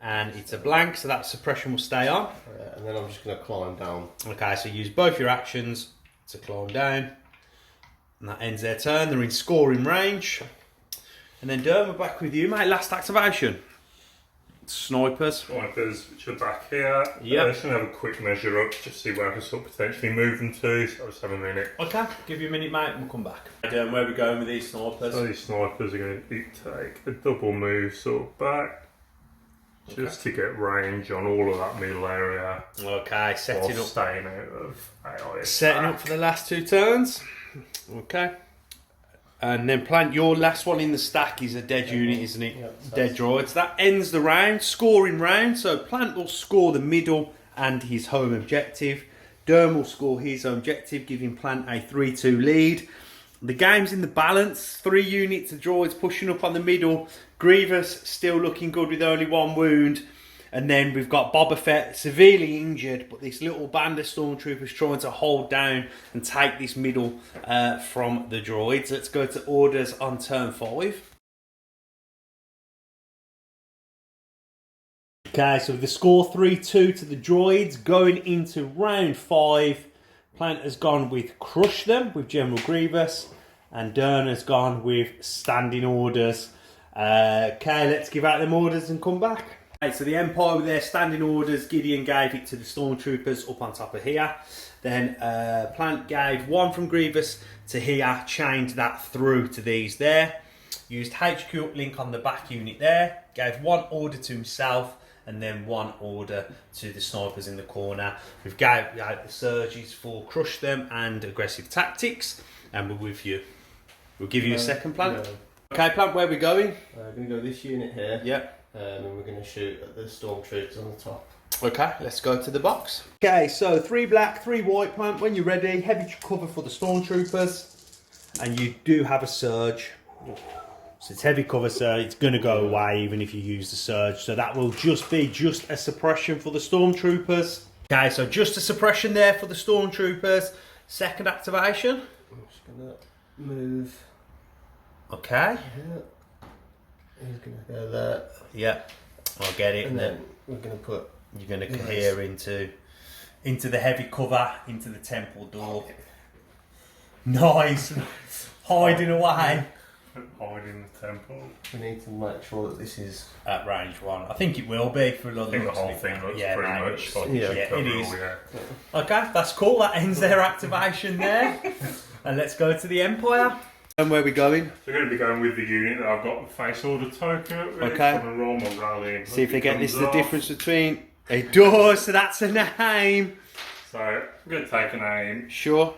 And it's a blank, so that suppression will stay on. and then I'm just going to climb down. Okay, so use both your actions to climb down. And that ends their turn. They're in scoring range. And then Durn, we're back with you, mate. Last activation. Snipers. Snipers, which are back here. Yeah. Just going to have a quick measure up, just see where I can sort of potentially move them to. So I'll just have a minute. Okay, give you a minute, mate, and we'll come back. Durn, where are we going with these snipers? So these snipers are going to take a double move sort of back. Just to get range on all of that middle area. Okay, setting While up. staying out of AI. Setting up for the last 2 turns. Okay. And then Plant, your last one in the stack is a dead unit, isn't it? Yep, Dead droids. That ends the round, scoring round. So Plant will score the middle and his home objective. Durn will score his objective, giving Plant a 3-2 lead. The game's in the balance. 3 units of droids pushing up on the middle. Grievous still looking good with only 1 wound. And then we've got Boba Fett severely injured, but this little band of stormtroopers trying to hold down and take this middle from the droids. Let's go to orders on turn 5. Okay, so the score 3-2 to the droids. Going into round 5, Plant has gone with Crush Them with General Grievous, and Durns has gone with Standing Orders. Okay, let's give out them orders and come back. Okay, so the Empire with their standing orders, Gideon gave it to the Stormtroopers up on top of here. Then Plant gave one from Grievous to here, chained that through to these there. Used HQ uplink on the back unit there. Gave one order to himself and then one order to the snipers in the corner. We've gave out the surges for Crush Them and Aggressive Tactics. And we're with you. We'll give you a second, Plant. No. Okay, Plant, where are we going? We're going to go this unit here. Yep. And we're going to shoot at the stormtroopers on the top. Okay, let's go to the box. Okay, so 3 black, 3 white, Plant. When you're ready, heavy cover for the stormtroopers. And you do have a surge. So it's heavy cover, so it's going to go away even if you use the surge. So that will just be a suppression for the stormtroopers. Okay, so just a suppression there for the stormtroopers. Second activation. I'm just going to move. Okay. Yeah. He's going to go there. Yeah, I'll get it. And then we're going to put... You're going to cohere into the heavy cover, into the temple door. Nice. Hiding away. Hiding the temple. We need to make sure that this is... At range 1. I think it will be for another. I think the whole thing looks pretty much like it is. Yeah. Okay, that's cool. That ends their activation there. And let's go to the Empire. And where are we going? So we're going to be going with the unit that I've got the face order token. Okay. I'm going to roll my rally. See if they get this. The difference between. It does. So that's a name. So I'm going to take an aim Sure.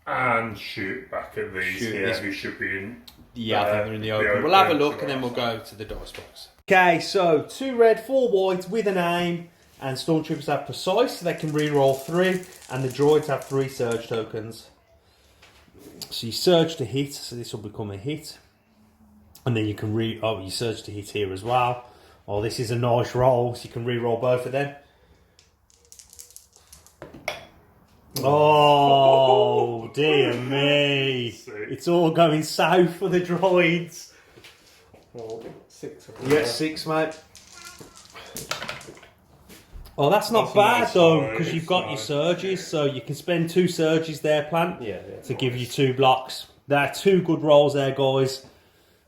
and shoot back at these. Shoot Here these. we should be in. Yeah, I think they're in the open. We'll have a look and then we'll go to the dice box. Okay, so 2 red, 4 white with an aim, and stormtroopers have precise, so they can re-roll 3, and the droids have 3 surge tokens. So you surge to hit, so this will become a hit, and then you can you surge to hit here as well. Oh, this is a nice roll, so you can re-roll both of them. Oh, dear me. It's all going south for the droids. Well, 6 of them. Yeah, 6, mate. Oh, that's not That's a bad nice though, size, because you've got your surges, so you can spend 2 surges there, Plant, Yeah. to give you 2 blocks. There are 2 good rolls there, guys.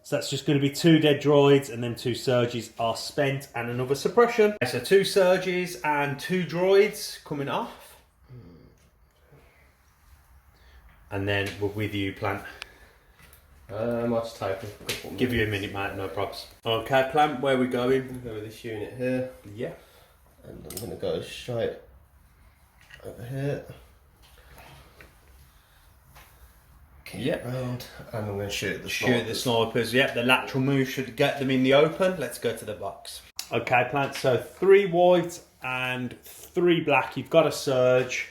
So that's just going to be 2 dead droids, and then 2 surges are spent, and another suppression. So 2 surges and 2 droids coming off. And then we're with you, Plant. I might just take a couple more. Give you a minute, mate, no props. Okay, Plant, where are we going? I'm going to go with this unit here. Yeah. And I'm going to go straight over here. Yeah. Round. And I'm going to shoot the Shoot the snipers, yep, the lateral move should get them in the open. Let's go to the box. Okay, Plant, so 3 white and 3 black. You've got a surge.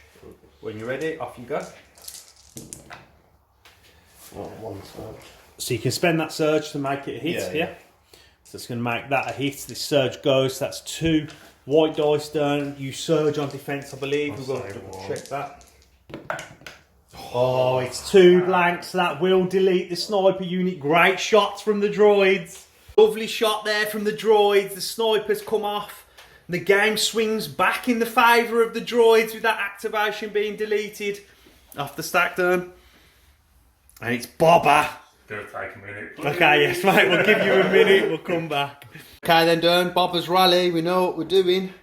When you're ready, off you go. One surge. So you can spend that surge to make it a hit, yeah? So it's going to make that a hit. This surge goes, that's 2 white dice down. You surge on defence, I believe. We've got to check that. Oh, it's 2 blanks. So that will delete the sniper unit. Great shots from the droids. Lovely shot there from the droids. The snipers come off. The game swings back in the favour of the droids with that activation being deleted off the stack turn. And it's Boba. It'll take a minute. Okay, yes, mate. We'll give you a minute. We'll come back. Okay, then, Durn. Boba's rally. We know what we're doing.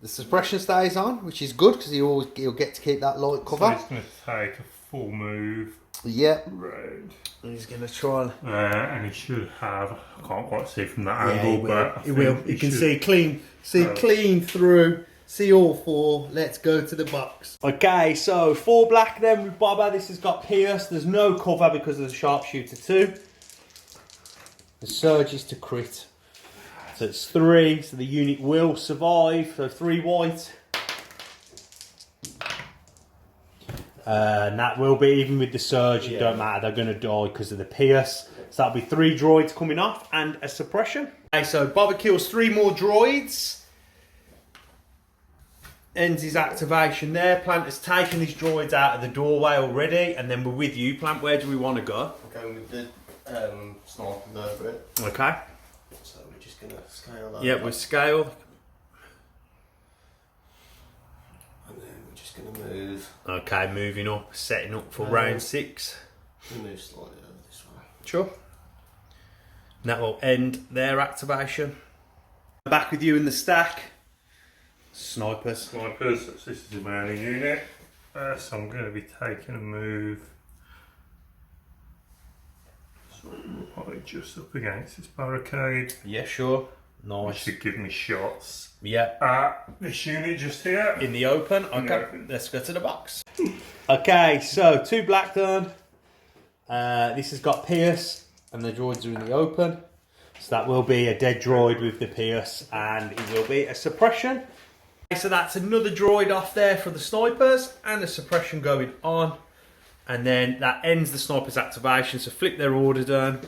The suppression stays on, which is good because he'll get to keep that light So cover. he's going to take a full move. Yeah. Round. He's going to try And he should have. I can't quite see from that and... angle, but I He will. think You can should. see clean. See clean through. See all 4. Let's go to the box. Okay, so 4 black then with Boba. This has got Pierce. There's no cover because of the sharpshooter 2. The surge is to crit. So it's 3. So the unit will survive. So 3 white. And that will be, even with the surge, it don't matter. They're going to die because of the Pierce. So that'll be 3 droids coming off and a suppression. Okay, so Boba kills 3 more droids. Ends his activation there. Plant has taken his droids out of the doorway already, and then we're with you, Plant. Where do we want to go? I'm going with the snipers over it. Okay. So we're just going to scale that. Yeah, we'll scale. And then we're just going to move. Okay, moving up, setting up for round 6. We'll move slightly over this way. Sure. And that will end their activation. Back with you in the stack. Snipers. Snipers, so this is the mounting unit. So I'm going to be taking a move. So probably just up against this barricade. Yeah, sure. Which Nice. should give me shots. Yeah. This unit just here. In the open. Okay. the open. Let's go to the box. Okay, so 2 black done. This has got Pierce, and the droids are in the open. So that will be a dead droid with the Pierce, and it will be a suppression. So that's another droid off there for the snipers, and a suppression going on. And then that ends the sniper's activation, so flip their order down.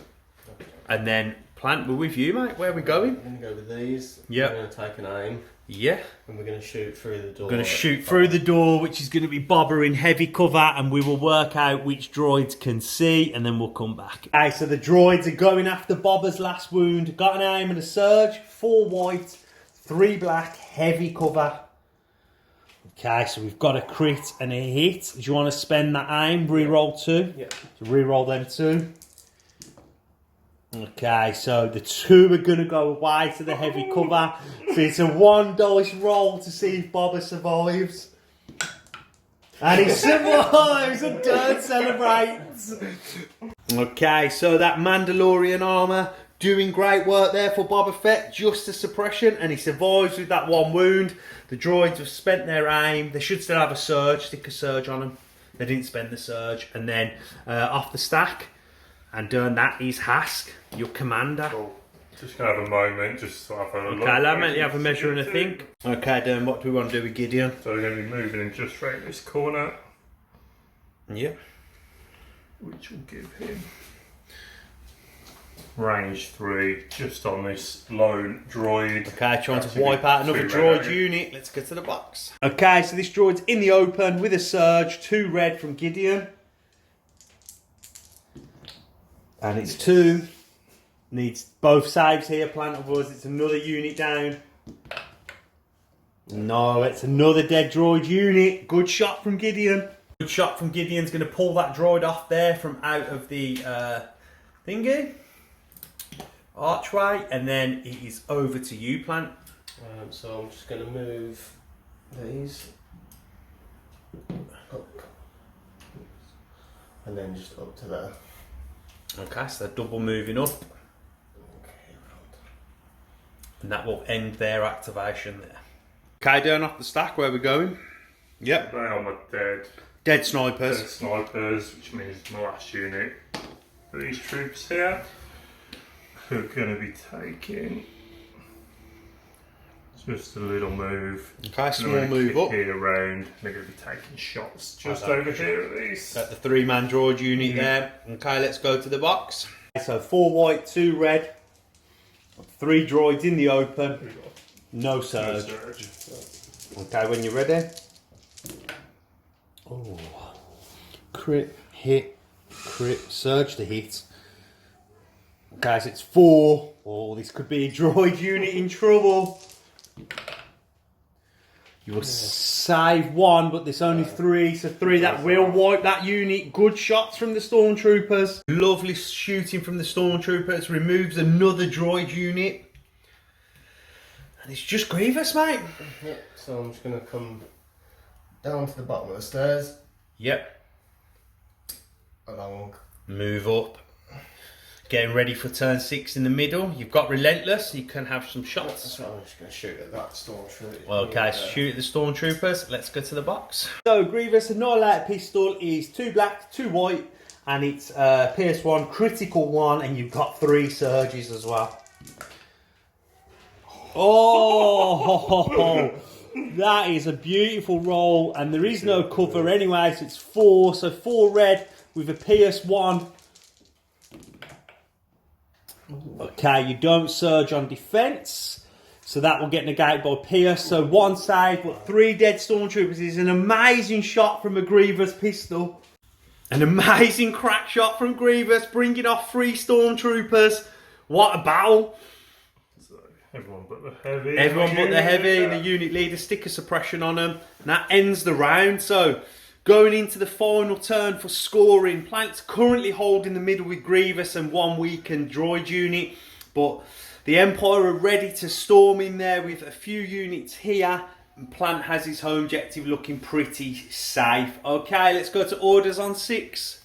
And then Plant, we're with you, mate. Where are we going? We're going to go with these. Yeah. We're going to take an aim. Yeah. And we're going to shoot through the door. We're going to shoot through the door, which is going to be Boba in heavy cover, and we will work out which droids can see, and then we'll come back. Okay, so the droids are going after Boba's last wound. Got an aim and a surge. 4 white, 3 black, heavy cover. Okay, so we've got a crit and a hit. Do you want to spend that aim? Reroll 2? Yeah. So reroll them 2. Okay, so the 2 are going to go away to the heavy cover. So it's a 1 dice roll to see if Boba survives. And he survives, and Durns celebrates. Okay, so that Mandalorian armour doing great work there for Boba Fett. Just a suppression, and he survives with that 1 wound. The droids have spent their aim. They should still have a surge. Stick a surge on them. They didn't spend the surge. And then off the stack. And Durn, that is Hask, your commander. Cool. Just going to have a moment, just to have a look. Okay, let me have a measure and a think. Okay, Durn, what do we want to do with Gideon? So we're going to be moving in just right this corner, Yeah. which will give him range 3 just on this lone droid. Okay, trying to Actually, wipe out another 2 red droid area. unit. Let's get to the box. Okay, so this droid's in the open with a surge. 2 red from Gideon. And it's 2. Needs both saves here, Plant, otherwise it's another unit down. No, it's another dead droid unit. Good shot from Gideon. Good shot from Gideon's going to pull that droid off there from out of the thingy. Archway. And then it is over to you, Plant. So I'm just going to move these up. And then just up to there. Okay, so they're double moving up. And that will end their activation there. Okay, down off the stack, where we're going. Yep. They are my dead Snipers. snipers, which means my last unit. These troops here, who are going to be taking just a little move. Okay, small They're gonna move kick up. here around. They're going to be taking shots just over here at least. At the 3-man droid unit there. Okay, let's go to the box. So 4 white, 2 red. 3 droids in the open. No surge. Okay, when you're ready. Oh, crit, hit, crit, surge to hit. Okay, so it's 4. Oh, this could be a droid unit in trouble. You will save 1, but there's only 3, so 3 that will wipe that unit. Good shots from the stormtroopers. Lovely shooting from the stormtroopers. Removes another droid unit. And it's just Grievous, mate. Yep, so I'm just going to come down to the bottom of the stairs. Yep. Along. Move up. Getting ready for turn 6 in the middle. You've got Relentless. You can have some shots. So I'm just going to shoot at that stormtrooper. Okay, shoot at the stormtroopers. Let's go to the box. So Grievous Annihilator pistol is 2 black, 2 white, and it's PS1 critical 1, and you've got 3 surges as well. Oh, that is a beautiful roll, and there is no cover anyway, so it's 4. So 4 red with a PS1. Okay, you don't surge on defence, so that will get negated by Pierce. So 1 save, but 3 dead stormtroopers is an amazing shot from a Grievous pistol. An amazing crack shot from Grievous, bringing off 3 stormtroopers. What a battle! So everyone but the heavy. Everyone but the heavy and the unit leader, sticker suppression on them. And that ends the round. So going into the final turn for scoring, Plank's currently holding the middle with Grievous and 1 weakened droid unit. But the Empire are ready to storm in there with a few units here. And Plant has his home objective looking pretty safe. Okay, let's go to orders on 6.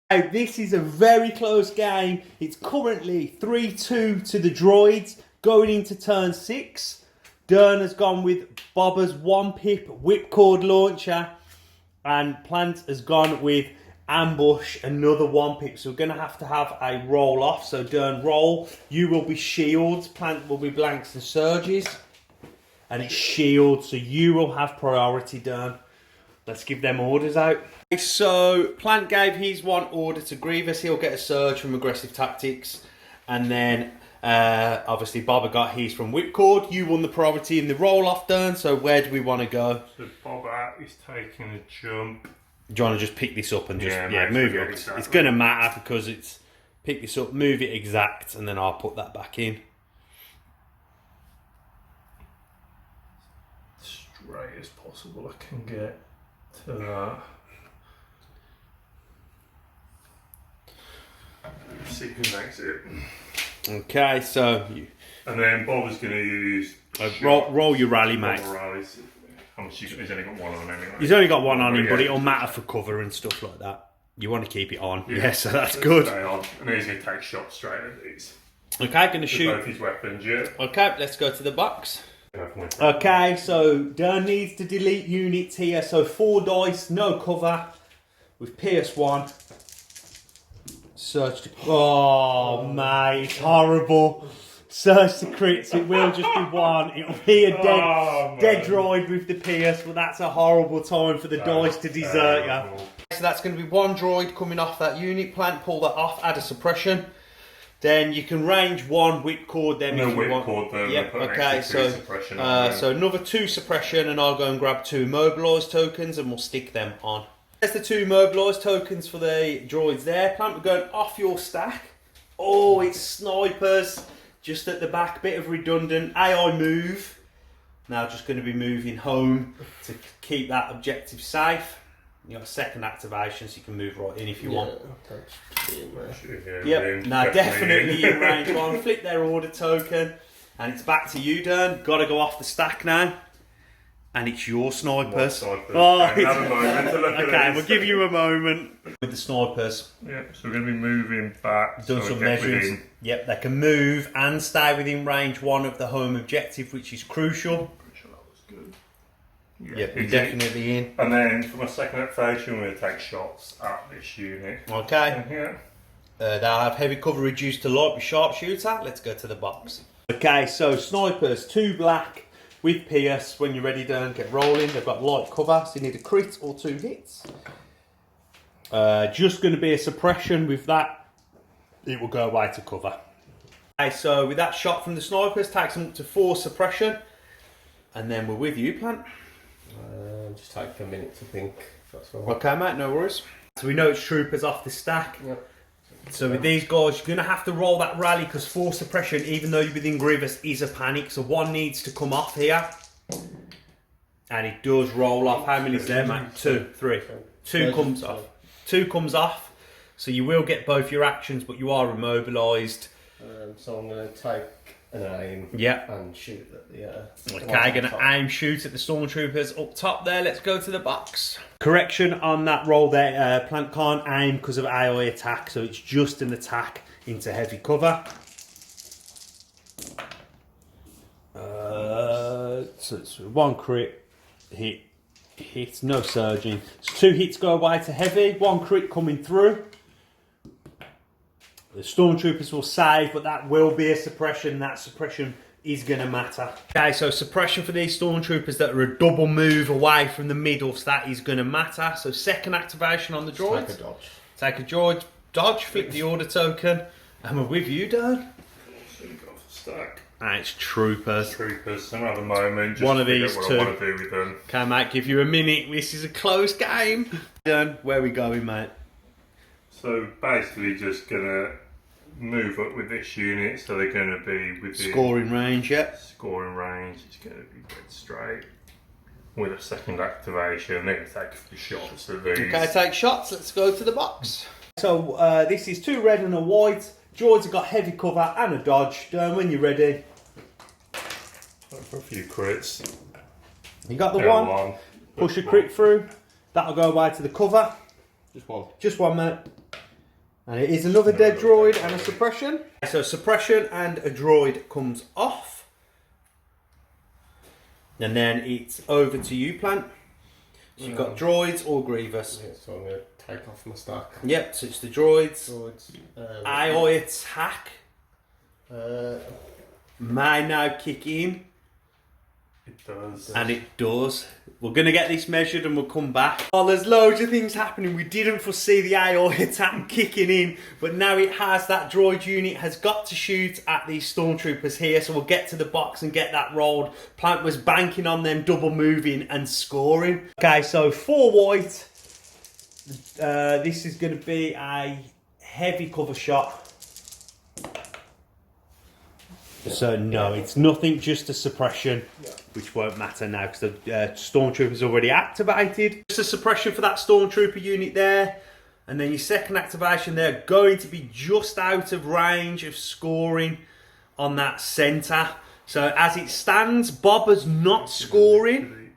Now, this is a very close game. It's currently 3-2 to the droids going into turn 6. Durns has gone with Boba's 1-pip whipcord launcher, and Plant has gone with ambush, another 1-pip. So we're going to have a roll off. So Durns, roll. You will be shields. Plant will be blanks and surges. And it's shields. So you will have priority, Durns. Let's give them orders out. So Plant gave his 1 order to Grievous. He'll get a surge from aggressive tactics. And then obviously Boba got his from whipcord. You won the priority in the roll off, Durns. So where do we want to go? So Boba is taking a jump. Do you want to just pick this up and just Yeah, move it? exactly. It's going to matter because it's pick this up, move it exact, and then I'll put that back in. Straight as possible I can get to that. See who makes it. Okay, so And then Bob is going to use roll your rally, mate. Rallies. How much he's only got 1 on anyway. He's only got 1 on him, but it'll matter for cover and stuff like that. You want to keep it on. Yeah, so that's good. Stay on. And then he's going to take shots straight at these. Okay, going to shoot. Both his weapons, yeah. Okay, let's go to the box. Okay, so Durns needs to delete units here. So 4 dice, no cover. With PS1. Search to... Oh, mate, it's horrible. Search the crits, it will just be 1. It'll be a dead droid with the Pierce, but that's a horrible time for the dice to desert you. So that's going to be 1 droid coming off that unit. Plant, pull that off, add a suppression. Then you can range 1 whipcord then if you want. Yep, okay, so another 2 suppression, and I'll go and grab 2 mobilised tokens and we'll stick them on. There's the 2 mobilised tokens for the droids there. Plant, we're going off your stack. Oh, it's snipers. Just at the back, bit of redundant. AI move. Now just going to be moving home to keep that objective safe. You got a second activation, so you can move right in if you want. Yep, now definitely in range 1. Flip their order token, and it's back to you, Durns. Got to go off the stack now. And it's your snipers. Oh, okay, we'll give you a moment with the snipers. Yep, so we're going to be moving back. Done some measures. Yep, they can move and stay within range 1 of the home objective, which is crucial. Pretty sure that was good. Yep, you're definitely in. And then for my second activation, we're going to take shots at this unit. Okay. Yeah. They'll have heavy cover reduced to light with sharpshooter. Let's go to the box. Okay, so snipers, 2 black. With Pierce, when you're ready, Durns, get rolling. They've got light cover, so you need a crit or 2 hits. Just going to be a suppression with that. It will go away to cover. Okay, so with that shot from the snipers, takes them up to 4 suppression. And then we're with you, Plant. Just take a minute to think. That's all right. Okay, mate, no worries. So we know it's troopers off the stack. Yep. So with these guys, you're going to have to roll that rally because 4 suppression, even though you're within Grievous, is a panic. So 1 needs to come off here. And it does roll off. How many is there, mate? 2, 3. 2 comes off. 2 comes off. So you will get both your actions, but you are immobilised. So I'm going to take an aim and shoot at the... Okay, going to aim, shoot at the stormtroopers up top there. Let's go to the box. Correction on that roll there. Plant can't aim because of AI attack, so it's just an attack into heavy cover. So it's 1 crit, hit, no surging. So 2 hits go away to heavy, 1 crit coming through. The stormtroopers will save, but that will be a suppression. That suppression is going to matter. Okay, so suppression for these stormtroopers that are a double move away from the middle, so that is going to matter. So second activation on the droids. Take a dodge. Take a droid, dodge, flip the order token, and we're with you, Dan. So you got the stack. And it's troopers. Troopers, another moment. Just One of these what two. I want to do with them. Okay, mate, give you a minute. This is a close game. Dan, where are we going, mate? So basically, just gonna move up with this unit. So they're gonna be within Scoring range, yeah. scoring range. It's gonna be dead straight with a second activation. They're gonna take a few shots at these. Okay, take shots. Let's go to the box. So this is 2 red and a white. Droids have got heavy cover and a dodge. Dan, when you're ready. For a few crits. You got the Down one. Push a crit through. That'll go away to the cover. Just one. Just one, mate. And it is another dead droid and a suppression. So suppression and a droid comes off. And then it's over to you, Plant. So you've got droids or Grievous. Yeah, so I'm going to take off my stack. Yep, so it's the droids. Droids. AI attack Uh, may now kick in. It does. And it does. We're going to get this measured and we'll come back. Oh, there's loads of things happening. We didn't foresee the AI attack kicking in, but now it has. That droid unit has got to shoot at these stormtroopers here, so we'll get to the box and get that rolled. Plant was banking on them double moving and scoring. Okay, so 4 white. This is going to be a heavy cover shot. So no, it's nothing, just a suppression, which won't matter now because the stormtrooper's already activated. Just a suppression for that stormtrooper unit there, and then your second activation there, going to be just out of range of scoring on that centre. So as it stands, Boba's not scoring,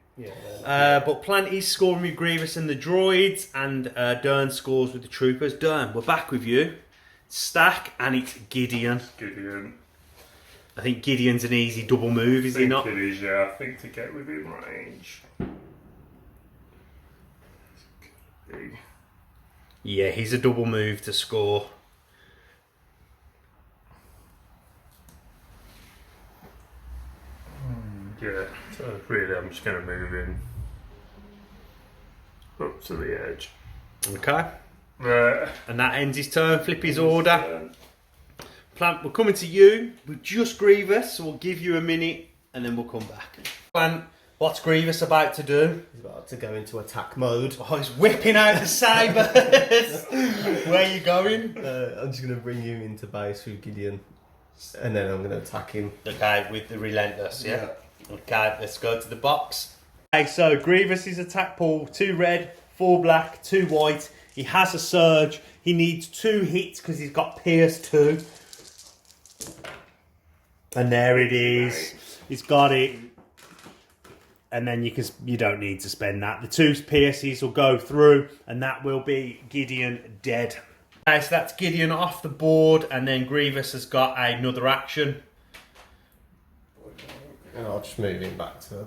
but Plant is scoring with Grievous and the droids, and Durns scores with the troopers. Durn, we're back with you. Stack, and it's Gideon. Gideon. I think Gideon's an easy double move, is he not? It is, yeah. I think to get within range. Yeah, he's a double move to score. Yeah, so really I'm just going to move in up to the edge. Okay. And that ends his turn. Flip his order. Plant, we're coming to you with just Grievous, so we'll give you a minute and then we'll come back. Plant, what's Grievous about to do? he's about to go into attack mode. Oh, he's whipping out the sabers. Where are you going? I'm just going to bring you into base with Gideon, and then I'm going to attack him. Okay, with the Relentless, yeah? Okay, let's go to the box. Okay, so Grievous' attack pool, 2 red, 4 black, 2 white. He has a surge. He needs 2 hits because he's got Pierce 2. And there it is. He's got it. And then you don't need to spend that. The 2 pierces will go through, and that will be Gideon dead. Okay, so that's Gideon off the board, and then Grievous has got another action. And I'll just move him back to...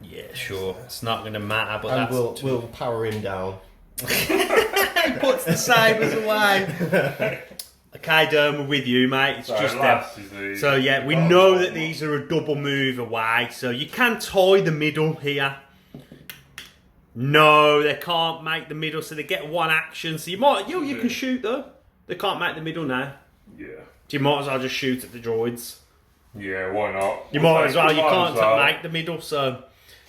Yeah, sure. It's not going to matter, but And that's... we'll power him down. He puts the sabers away. Okay, Durn, we're with you, mate. It's just them. So yeah, we know that these are a double move away. So you can tie the middle here. No, they can't make the middle, so they get 1 action. So you can shoot though. They can't make the middle now. Yeah. So you might as well just shoot at the droids. Yeah, why not? You might as well. You can't make the middle, so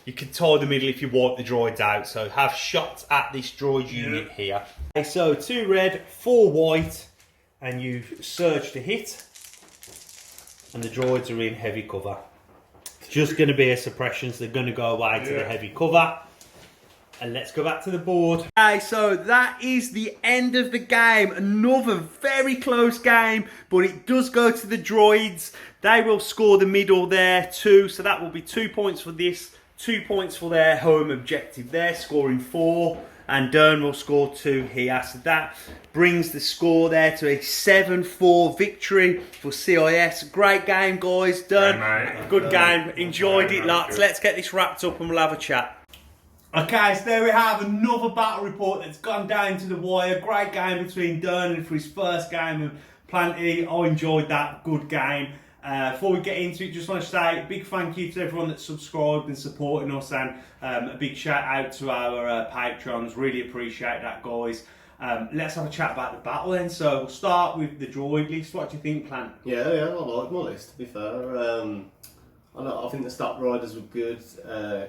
you can tie the middle if you wipe the droids out. So have shots at this droid unit here. Okay, so 2 red, 4 white. And you surge to hit, and the droids are in heavy cover. It's just going to be a suppression, so they're going to go away to the heavy cover. And let's go back to the board. Okay, so that is the end of the game. Another very close game, but it does go to the droids. They will score the middle there too, so that will be 2 points for this, 2 points for their home objective. They're scoring 4. And Durn will score 2 here. So that brings the score there to a 7-4 victory for CIS. Great game, guys. Durn, good game. Enjoyed it lots. Let's get this wrapped up and we'll have a chat. Okay, so there we have another battle report that's gone down to the wire. Great game between Durn for his first game and Planty. I enjoyed that. Good game. Before we get into it, just want to say a big thank you to everyone that's subscribed and supporting us, and a big shout out to our patrons. Really appreciate that, guys. Let's have a chat about the battle then. So we'll start with the droid list. What do you think, Plant? Yeah, I like my list, to be fair. I think the Stap riders were good,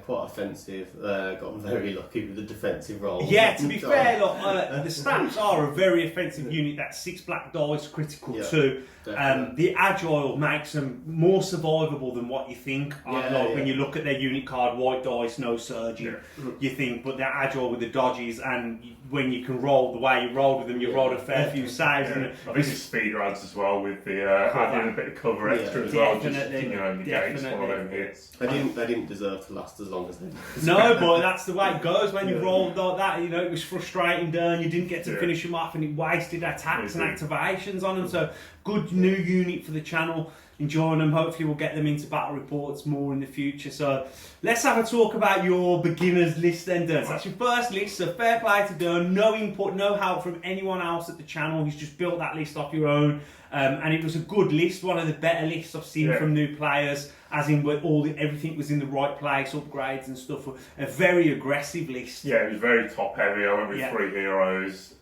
quite offensive. Got very lucky with the defensive role. Yeah, to be fair, look, the Staps are a very offensive unit. That's 6 black dice, critical 2. The Agile makes them more survivable than what you think. When you look at their unit card, white dice, no surging, you think, but they're Agile with the dodges, and when you can roll the way you rolled with them, you rolled a fair few saves. And I think the speed adds as well with the adding a bit of cover extra as well. Negates one of them hits. They didn't deserve to last as long as they did. No, but that's the way it goes when you rolled like that. It was frustrating, Durn. You didn't get to finish them off, and it wasted attacks and activations on them. So good new unit for the channel. Enjoying them. Hopefully we'll get them into battle reports more in the future. So let's have a talk about your beginners list then, Durn. So that's your first list, so fair play to Durn. No input, no help from anyone else at the channel. He's just built that list off your own. And it was a good list, one of the better lists I've seen from new players, as in where everything was in the right place, upgrades and stuff. A very aggressive list. Yeah, it was very top heavy. I went with 3 heroes.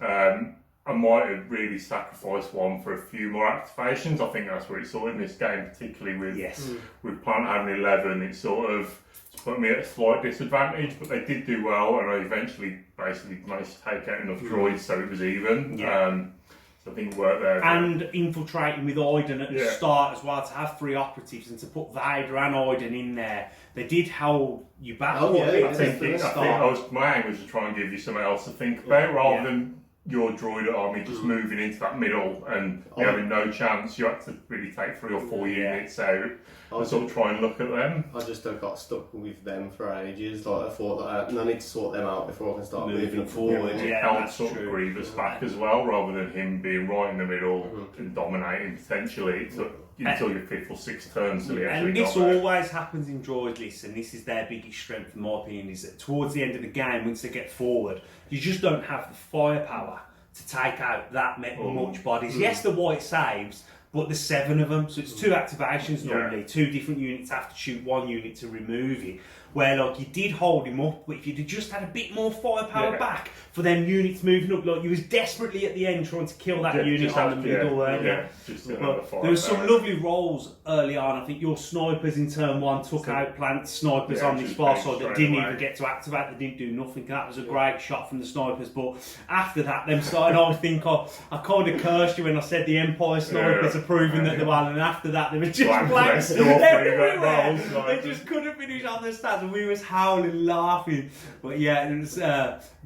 I might have really sacrificed one for a few more activations. I think that's what it saw in this game, particularly with Plant having 11. It sort of put me at a slight disadvantage, but they did do well, and I eventually basically managed to take out enough droids so it was even. So I think it worked there. And infiltrating with Iden at the start as well, to have 3 operatives and to put Vader and Iden in there. They did hold you back. I think my aim was to try and give you something else to think about rather than your droid army just moving into that middle and having no chance. You had to really take 3 or 4 units out and sort of try and look at them. I just got stuck with them for ages. Like I thought that I need to sort them out before I can start moving forward. It helped sort of Grievous back as well, rather than him being right in the middle and dominating potentially. It took until your 5th or 6th turn till he actually And this always happens in droid lists, and this is their biggest strength, in my opinion, is that towards the end of the game, once they get forward, you just don't have the firepower to take out that much bodies. Yes, the white saves, but there's 7 of them, so it's 2 activations normally. 2 different units have to shoot 1 unit to remove it. Where like you did hold him up, but if you'd just had a bit more firepower back for them units moving up, like you was desperately at the end trying to kill that unit on the middle there. There was some lovely rolls early on. I think your snipers in turn 1 took out Plant snipers on this far side that didn't even get to activate. They didn't do nothing. That was a great shot from the snipers. But after that, them started. I think I kind of cursed you when I said the Empire snipers are proving that they were. And after that, they were just blanks everywhere. They just couldn't finish on their stats. And we was howling, laughing. But yeah, it was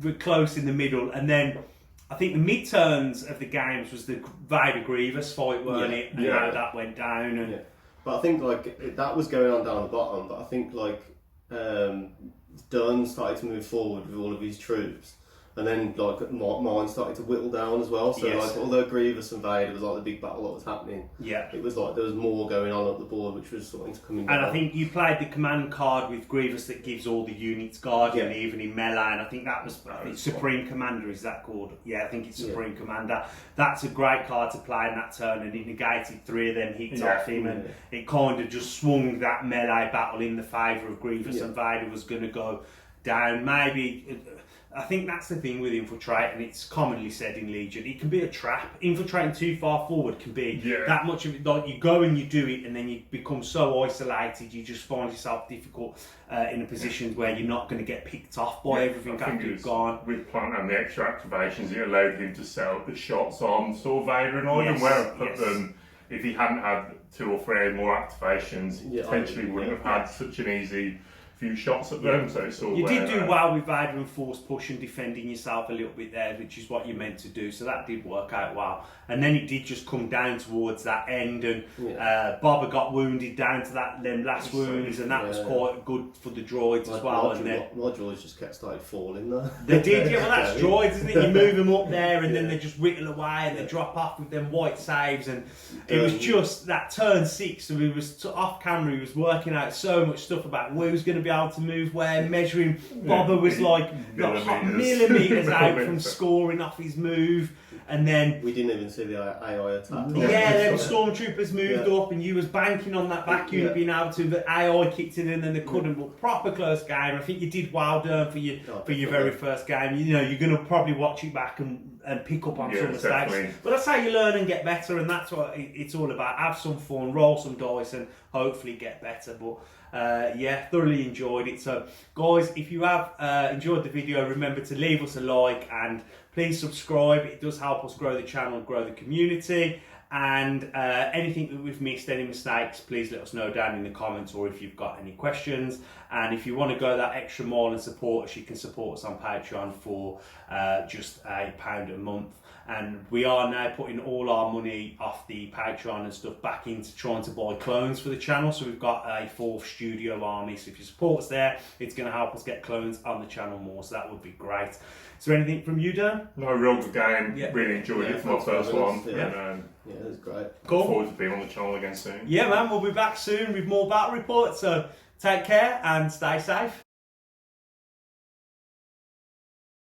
we're close in the middle. And then I think the mid-turns of the games was the Vader Grievous fight, weren't it? And how that went down. And But I think like that was going on down the bottom. But I think like Durns started to move forward with all of his troops. And then like mine started to whittle down as well. So like although Grievous and Vader was like the big battle that was happening, it was like there was more going on up the board, which was starting to come in. And I think you played the command card with Grievous that gives all the units Guardian, even in melee. And I think that was Supreme Commander. Is that called? Yeah, I think it's Supreme Commander. That's a great card to play in that turn, and he negated 3 of them hits off him, and it kind of just swung that melee battle in the favour of Grievous, and Vader was going to go down. Maybe. I think that's the thing with infiltrate, and it's commonly said in Legion, it can be a trap. Infiltrating too far forward can be that much of it. Like you go and you do it, and then you become so isolated, you just find yourself difficult in a position where you're not going to get picked off by everything after you've gone. With Plant and the extra activations, it allowed him to set up the shots on sort of Vader and Iden, where I put them. If he hadn't had 2 or 3 more activations, he potentially wouldn't have had such an easy few shots at them, so it's all you did do well with Vader and force push and defending yourself a little bit there, which is what you meant to do, so that did work out well. And then it did just come down towards that end, and Boba got wounded down to them last wounds, and that was quite good for the droids as well. And then my droids just started falling there. They did, well that's droids, isn't it? You move them up there, and then they just whittle away, and they drop off with them white saves, and it was just that turn 6. So we was off camera. He was working out so much stuff about who's going to be able to move where, measuring. Boba was like millimetres out from scoring off his move, and then we didn't even see the AI attack. Them stormtroopers moved up, and you was banking on that back unit being able to. The AI kicked it in, and they couldn't. But proper close game. I think you did well, Durn, for your very first game. You know, you're going to probably watch it back and and pick up on Yeah, some mistakes. definitely. But that's how you learn and get better, and that's what it's all about. Have some fun, roll some dice, and hopefully get better. But yeah, thoroughly enjoyed it. So guys, if you have enjoyed the video, remember to leave us a like and please subscribe. It does help us grow the channel, grow the community. And anything that we've missed, any mistakes, please let us know down in the comments, or if you've got any questions. And if you want to go that extra mile and support us, you can support us on Patreon for just £1 a month. And we are now putting all our money off the Patreon and stuff back into trying to buy clones for the channel. So we've got a 4th studio army. So if you support us there, it's going to help us get clones on the channel more. So that would be great. Is there anything from you, Dan? No, real good game. Yeah. Really enjoyed it for my thanks for first having one. us, yeah. And Yeah, that's great. Cool. look forward to being on the channel again soon. Yeah, man, we'll be back soon with more battle reports. So take care and stay safe.